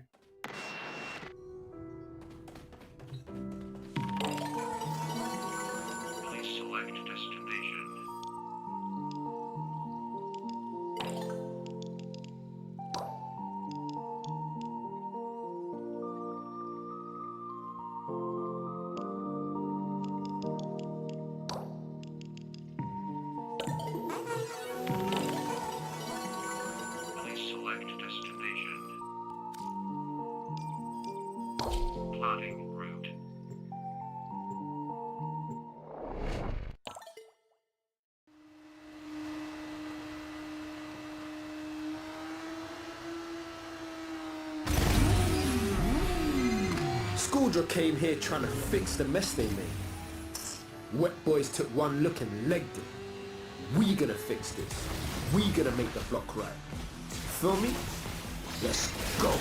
Please select destination. Please select destination. Plotting route. Scourdra came here trying to fix the mess they made. Wet boys took one look and legged it. We gonna fix this. We gonna make the block right. Feel me? Let's go.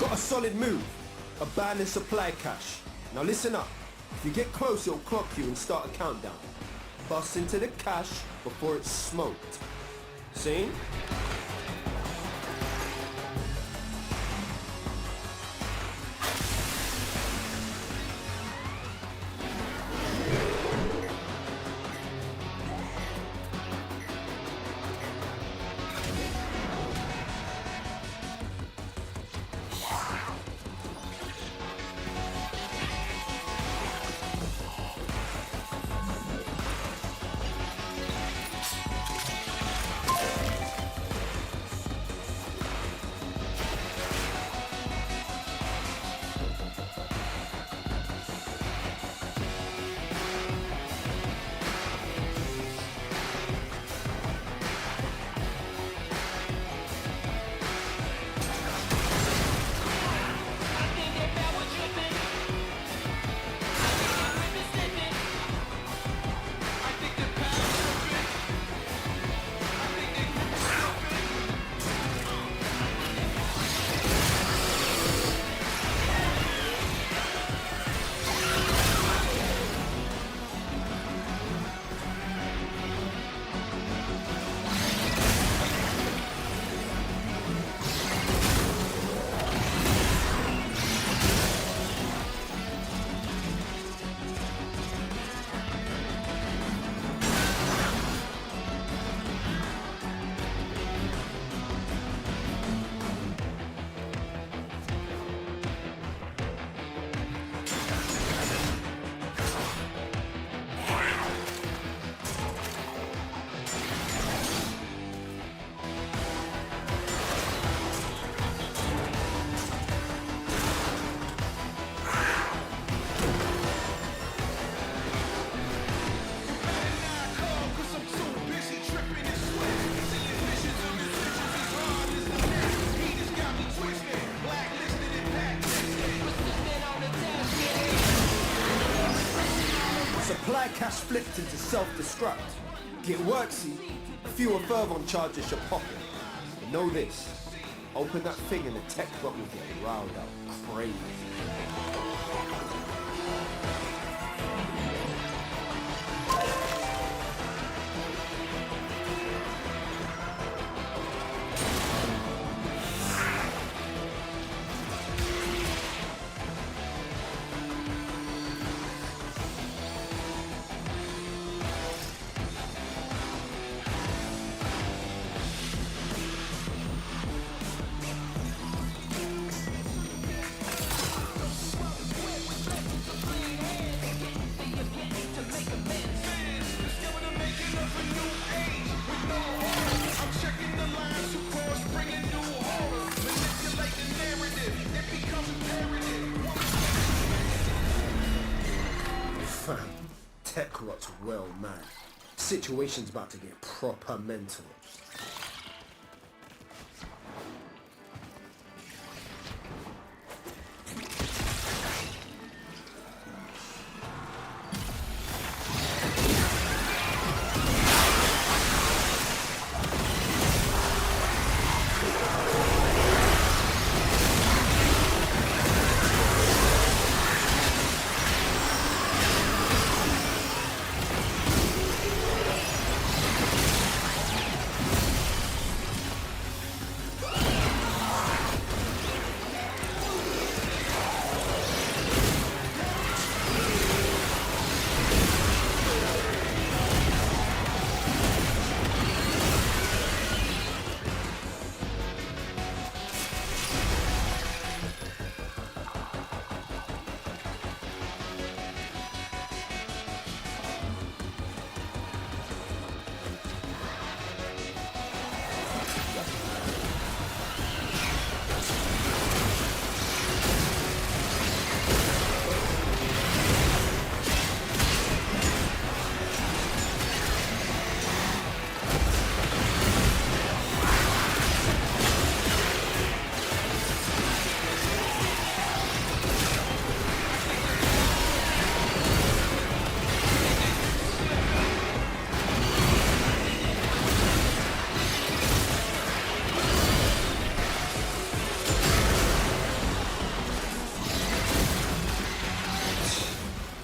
Got a solid move. Abandoned supply cache. Now listen up. If you get close, it'll clock you and start a countdown. Bust into the cache before it's smoked. See? Cash flipped into self-destruct. Get work, see? Fewer Fervon charges your pocket. But know this. Open that thing and the tech bot will get riled out crazy. Tech rot's well mad. Situation's about to get proper mental.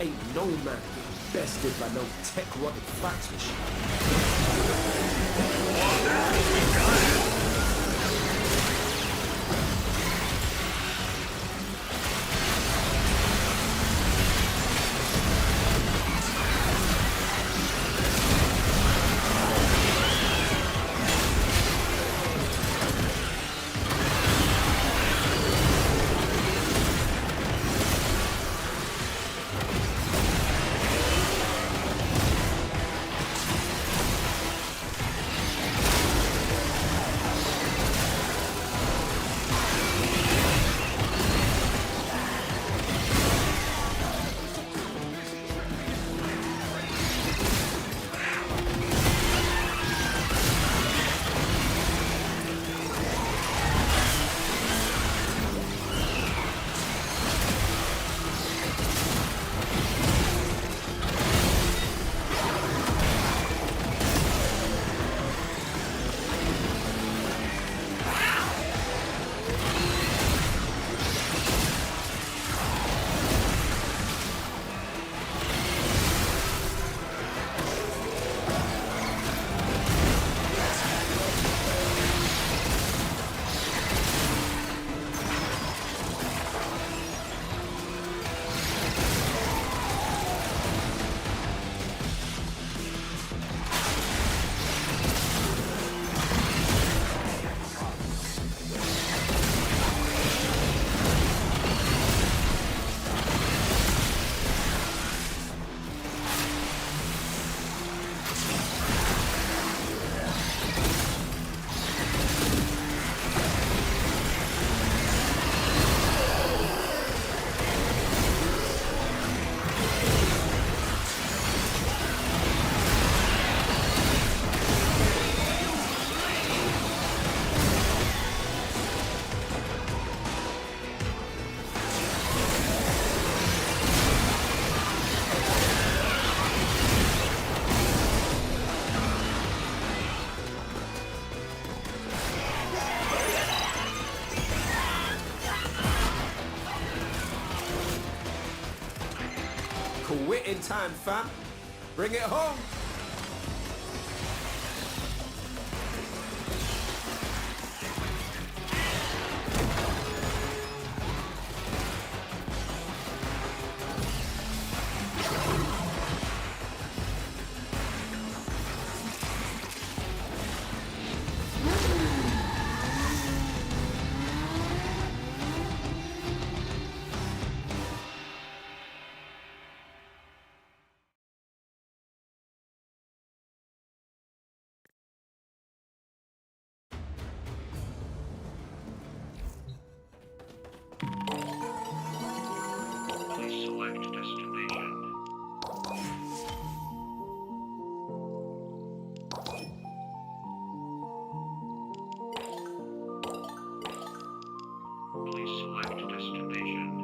Ain't no man getting bested by no tech-rotted fax machine. Quit in time, fam. Bring it home. Please select destination. Please select destination.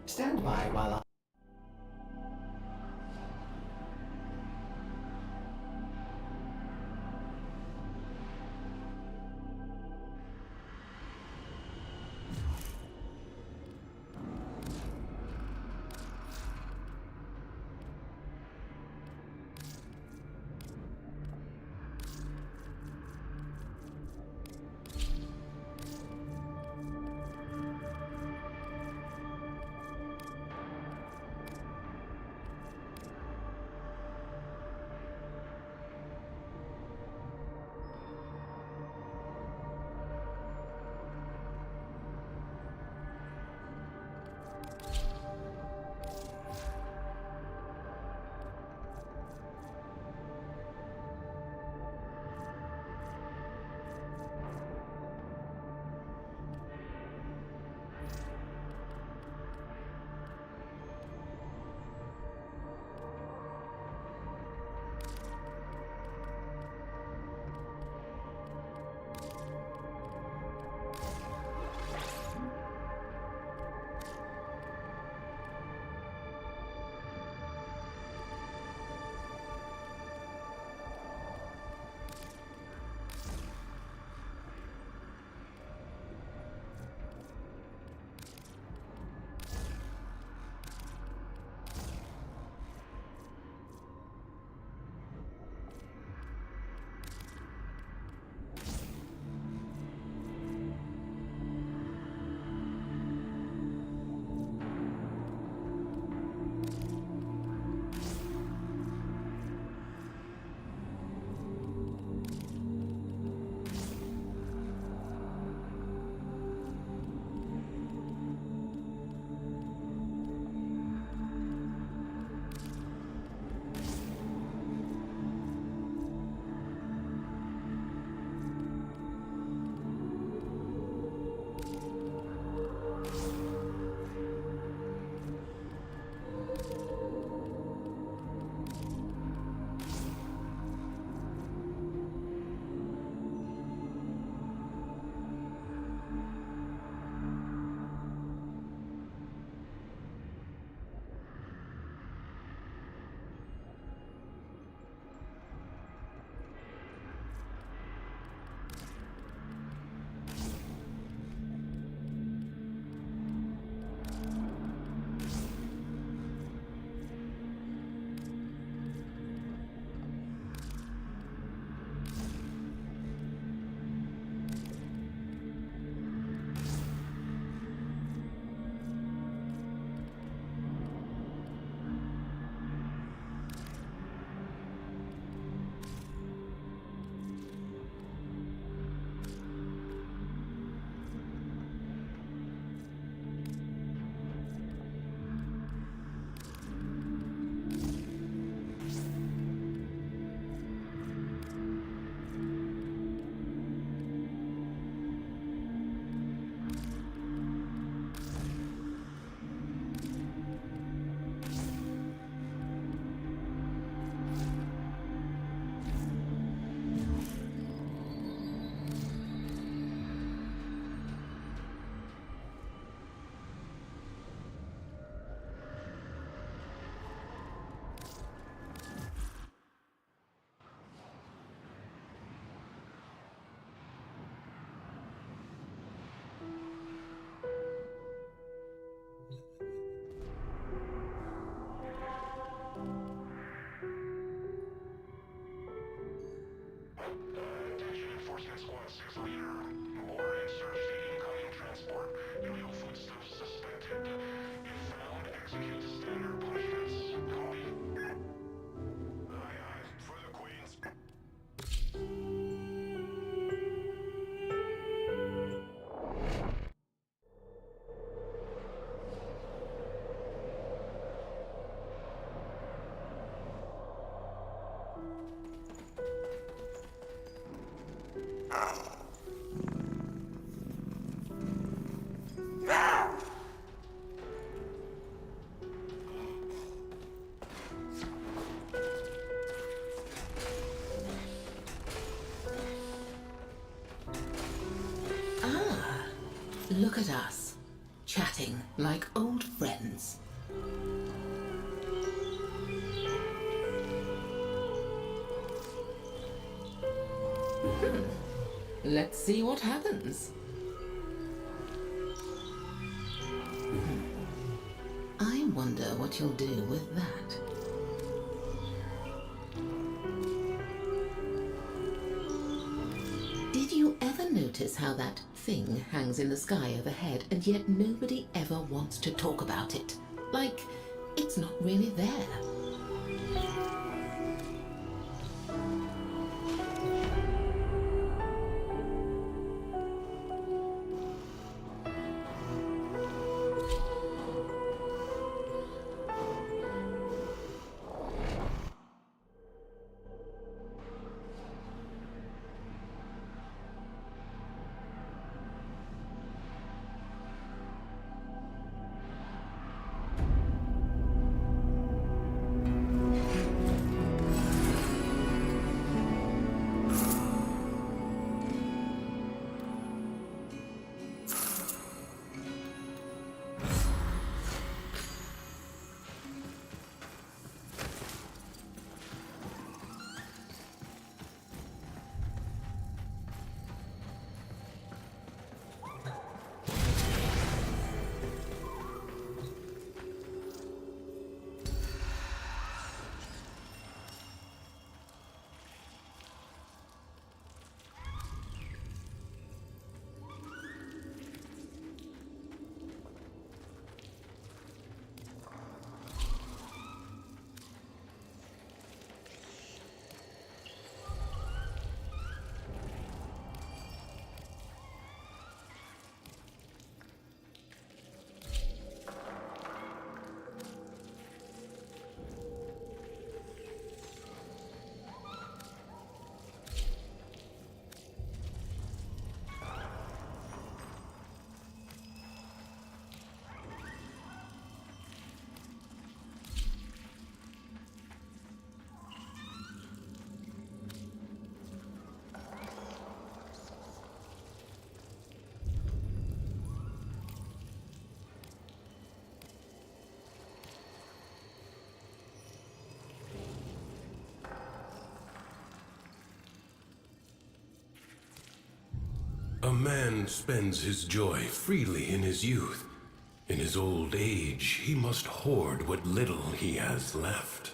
Stand by while I... Look at us, chatting like old friends. Let's see what happens. I wonder what you'll do with that. Did you ever notice how that thing hangs in the sky overhead and yet nobody ever wants to talk about it? Like, it's not really there. A man spends his joy freely in his youth. In his old age, he must hoard what little he has left.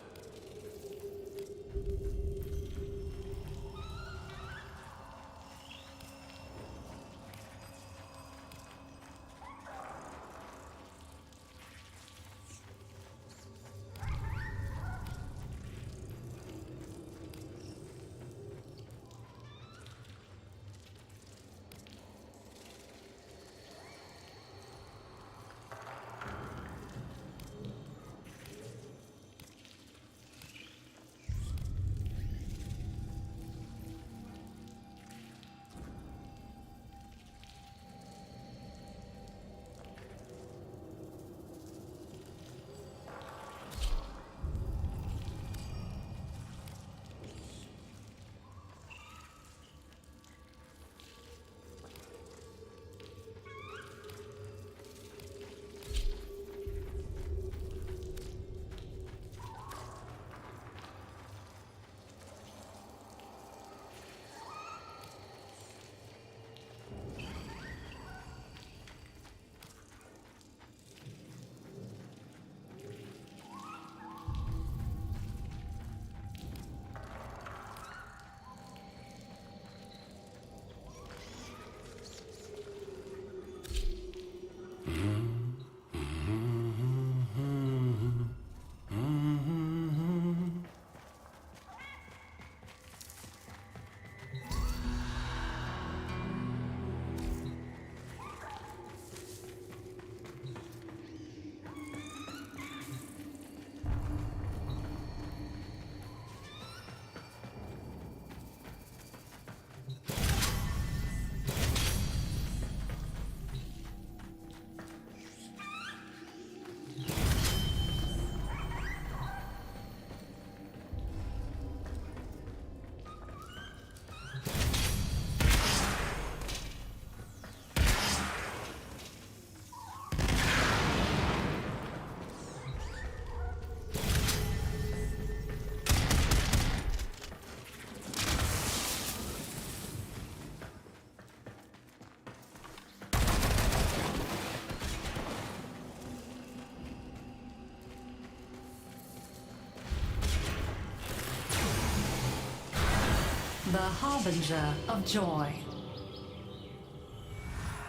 harbinger of joy.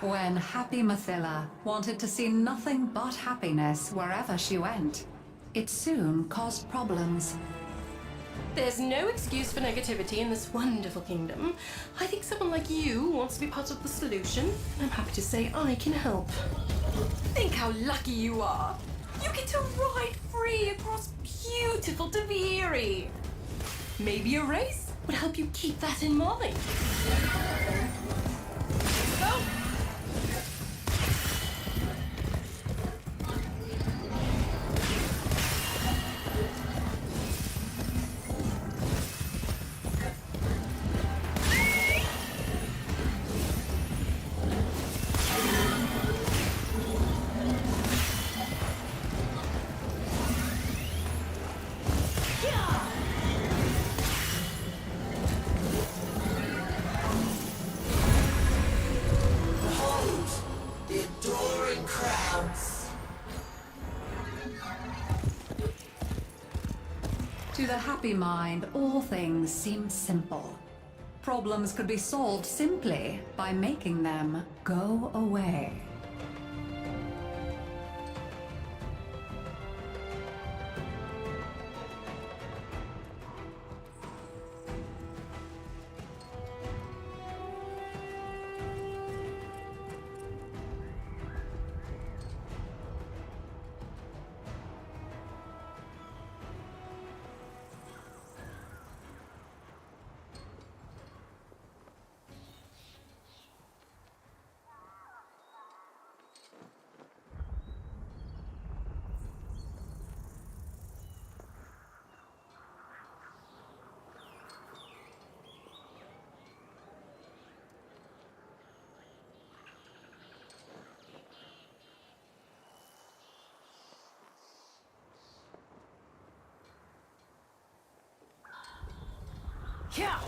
When happy Mathila wanted to see nothing but happiness wherever she went, it soon caused problems. There's no excuse for negativity in this wonderful kingdom. I think someone like you wants to be part of the solution, and I'm happy to say I can help. Think how lucky you are. You get to ride free across beautiful Taviri. Maybe a race would help you keep that in mind. Go! To the happy mind, all things seem simple. Problems could be solved simply by making them go away. Yeah!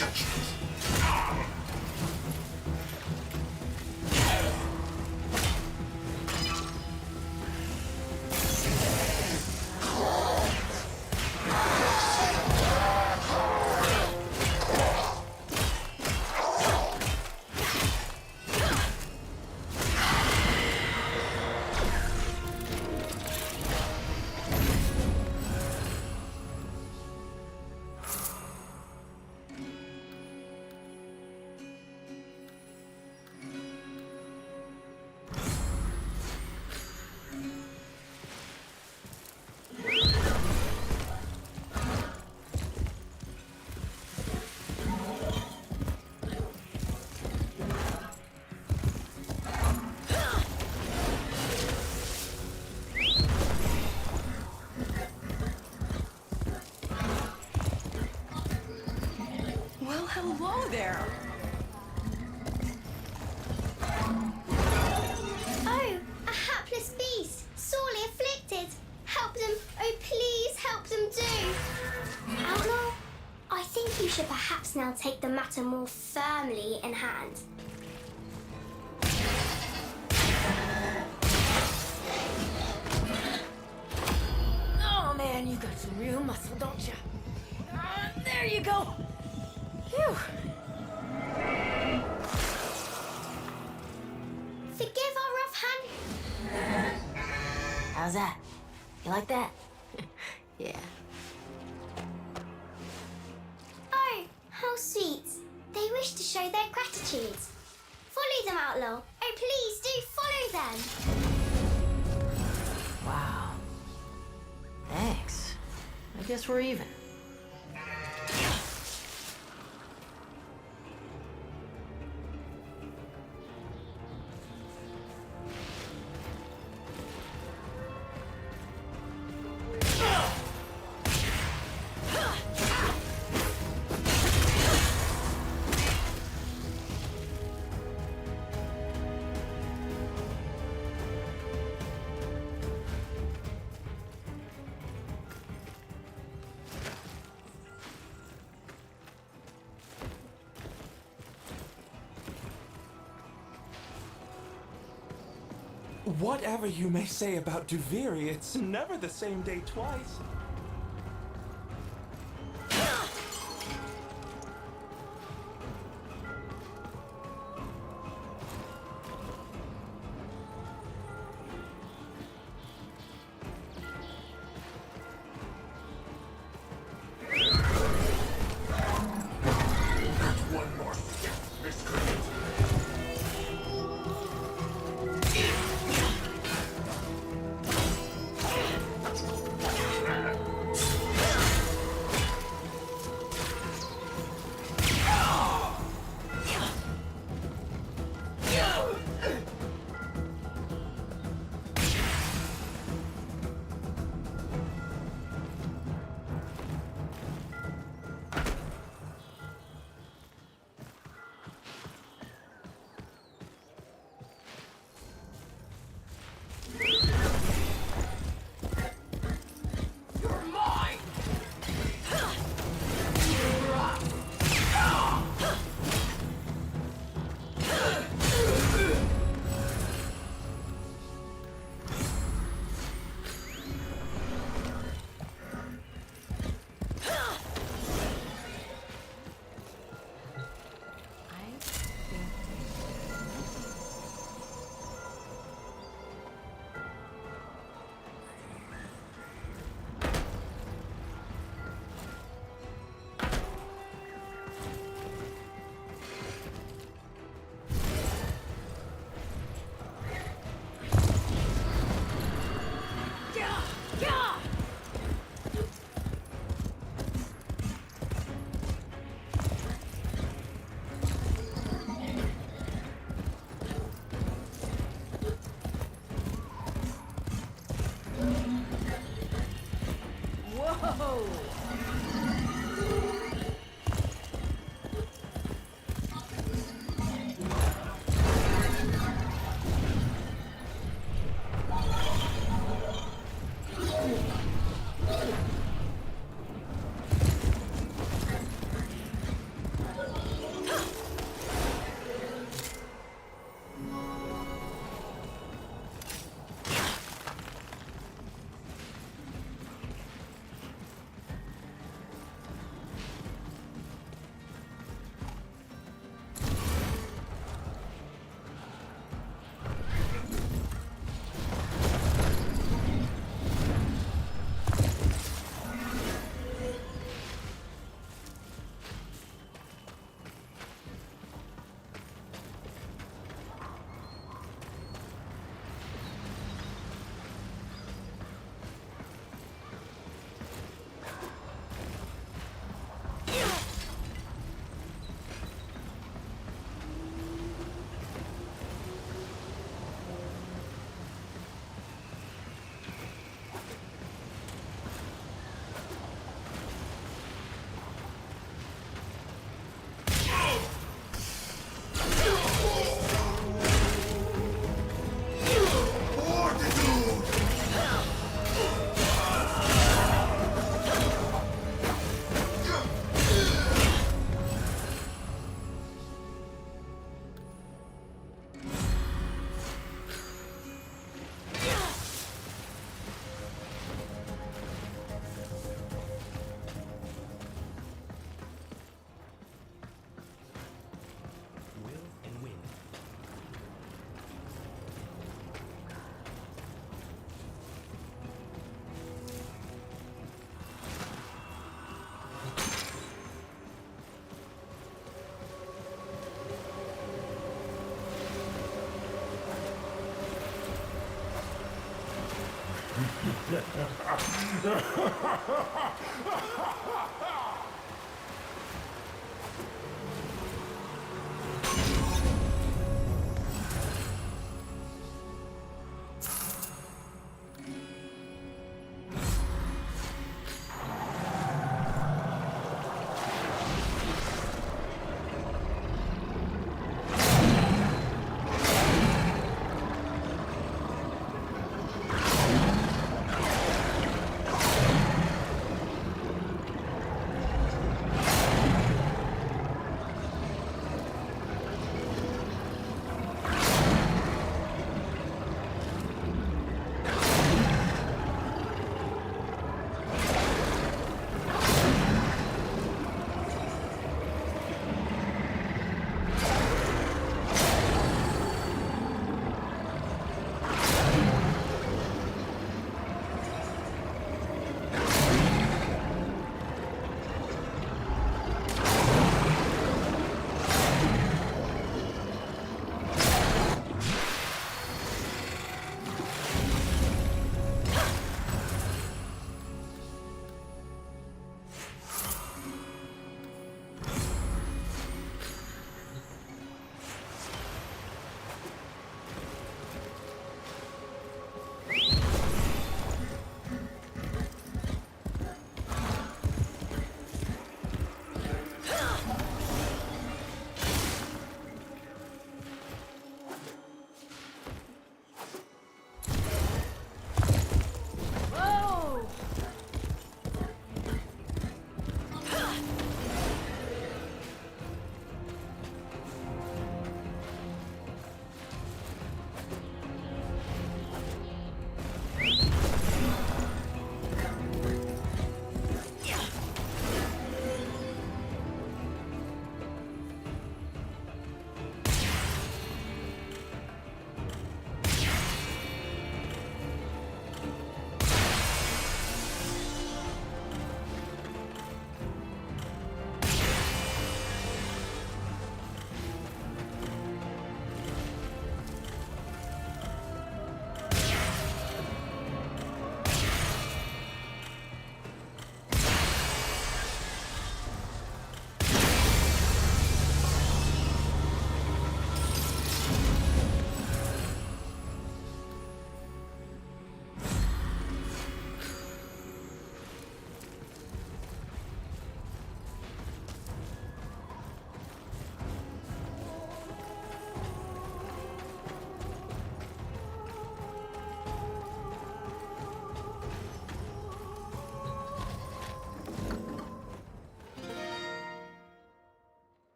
judgment. Well, hello there. Oh, a hapless beast, sorely afflicted. Help them, oh please help them do. Outlaw, I think you should perhaps now take the matter more firmly in hand. Oh man, you got some real muscle, don't you? There you go. Phew. Forgive our rough hand. How's that? You like that? Yeah. Oh, how sweet. They wish to show their gratitude. Follow them, Outlaw. Oh, please do follow them. Wow. Thanks. I guess we're even. Whatever you may say about Duviri, it's never the same day twice. One more step, miscreant.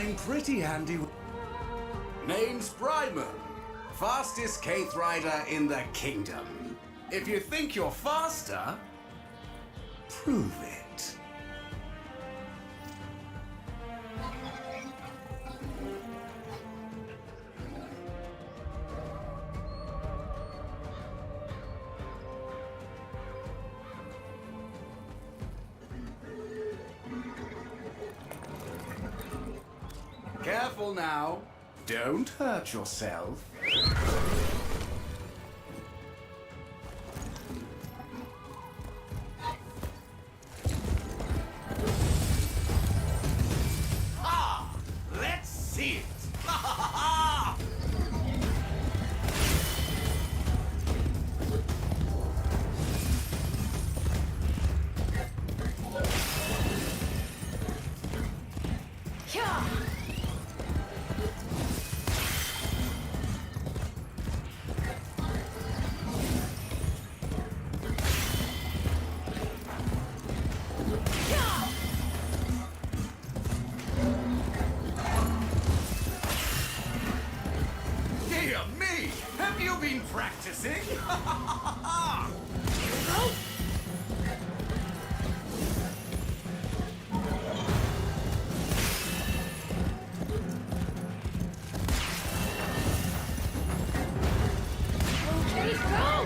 been pretty handy. Name's Bryman, fastest Kaith rider in the kingdom. If you think you're faster, prove it. Careful now. Don't hurt yourself. Ah! Let's see it! Ha ha ha ha! Yeah. Dear me! Have you been practicing? Okay, go!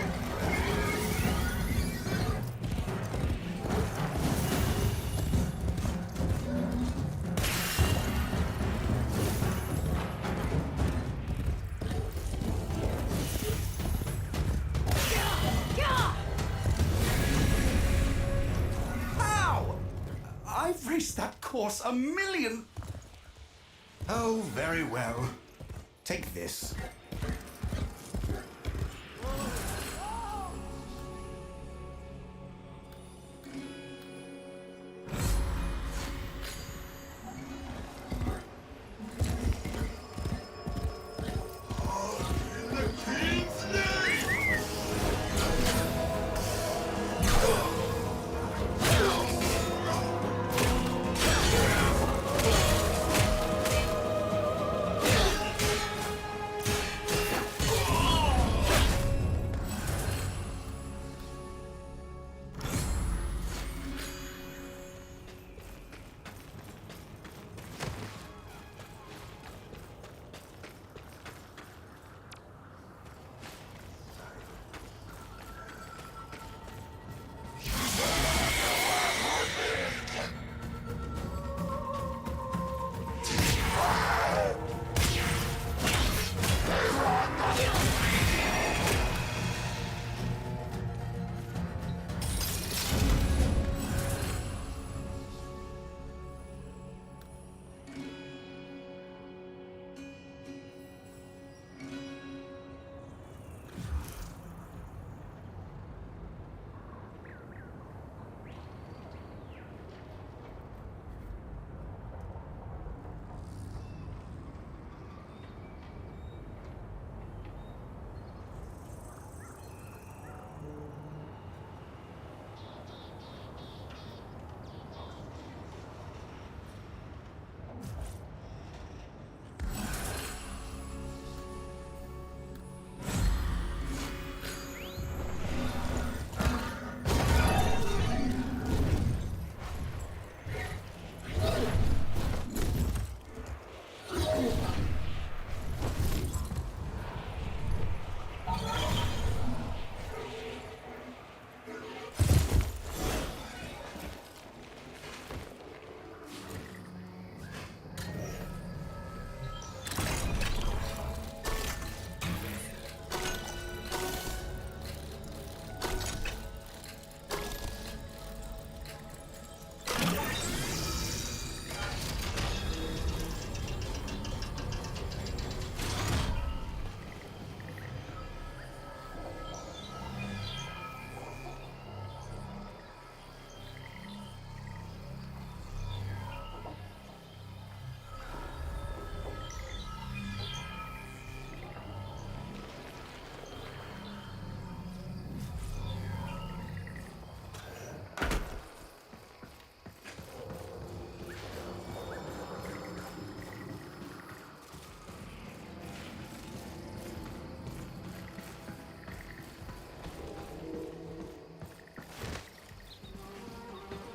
How? I've raced that course a million... Oh, very well. Take this.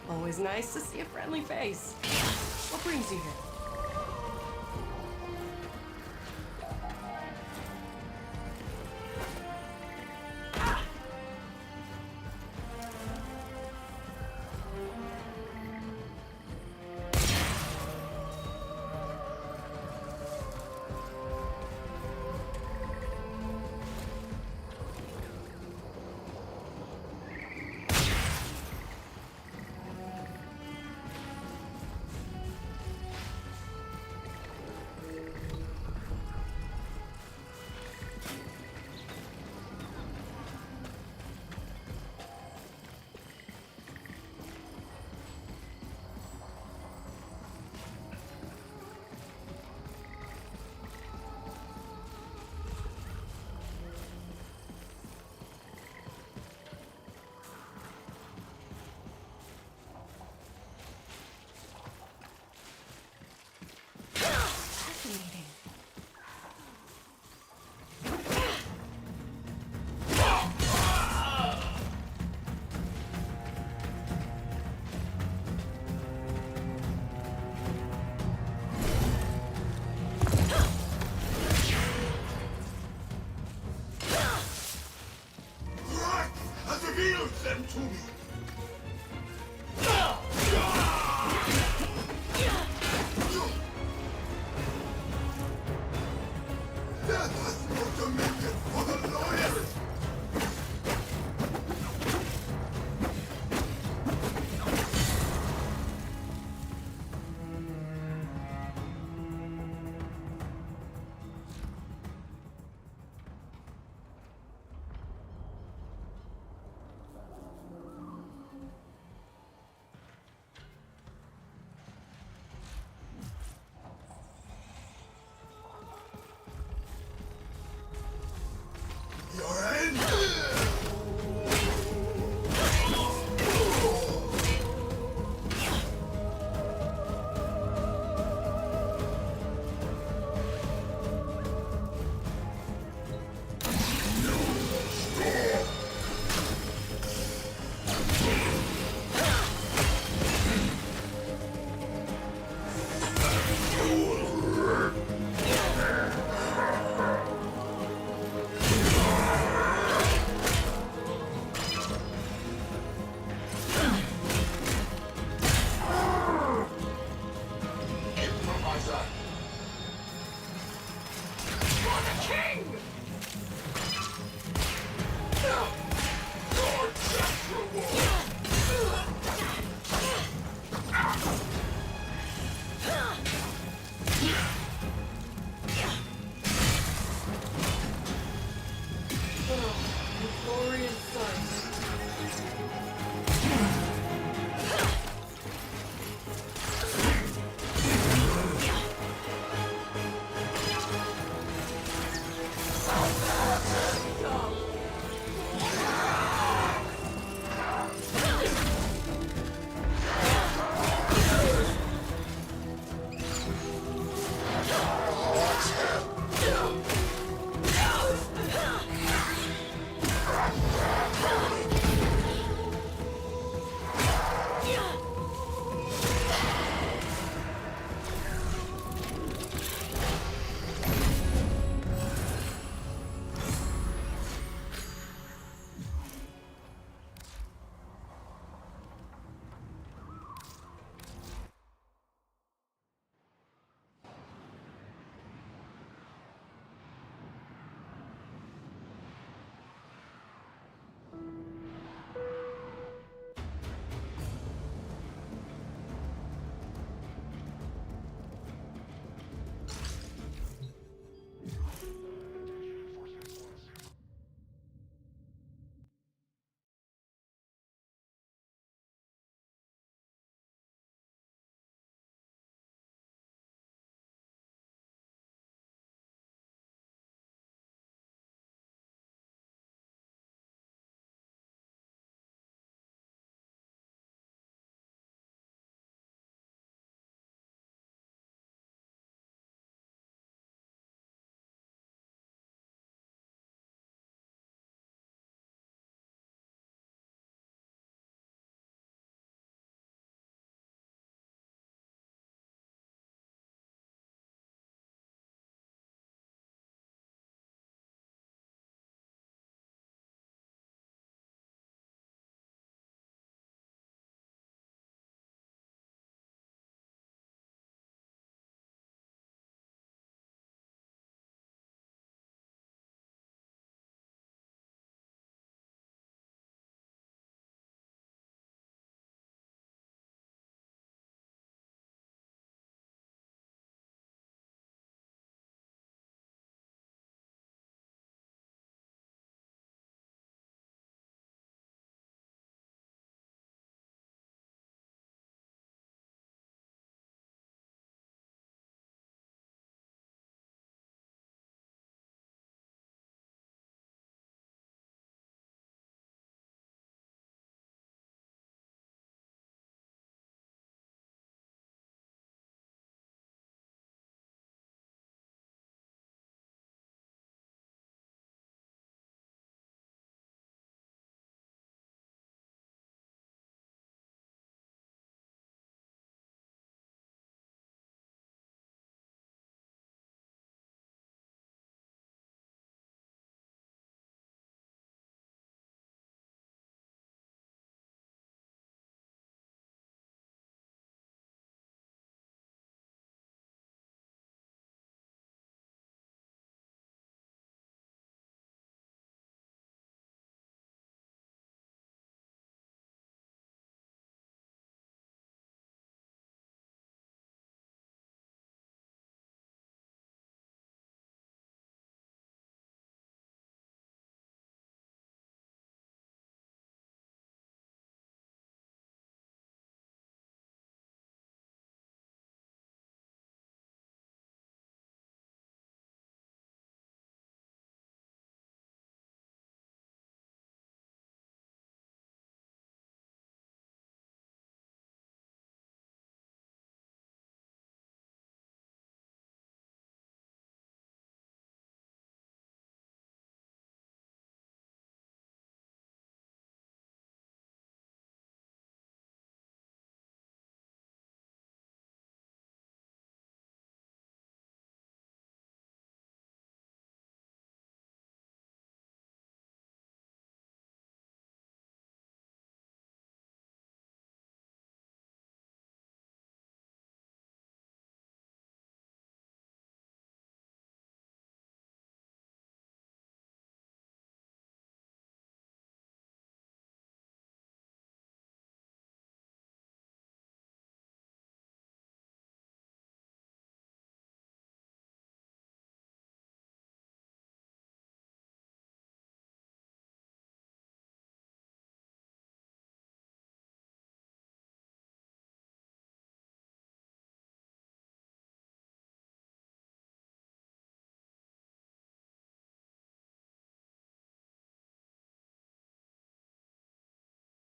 Always nice to see a friendly face. What brings you here?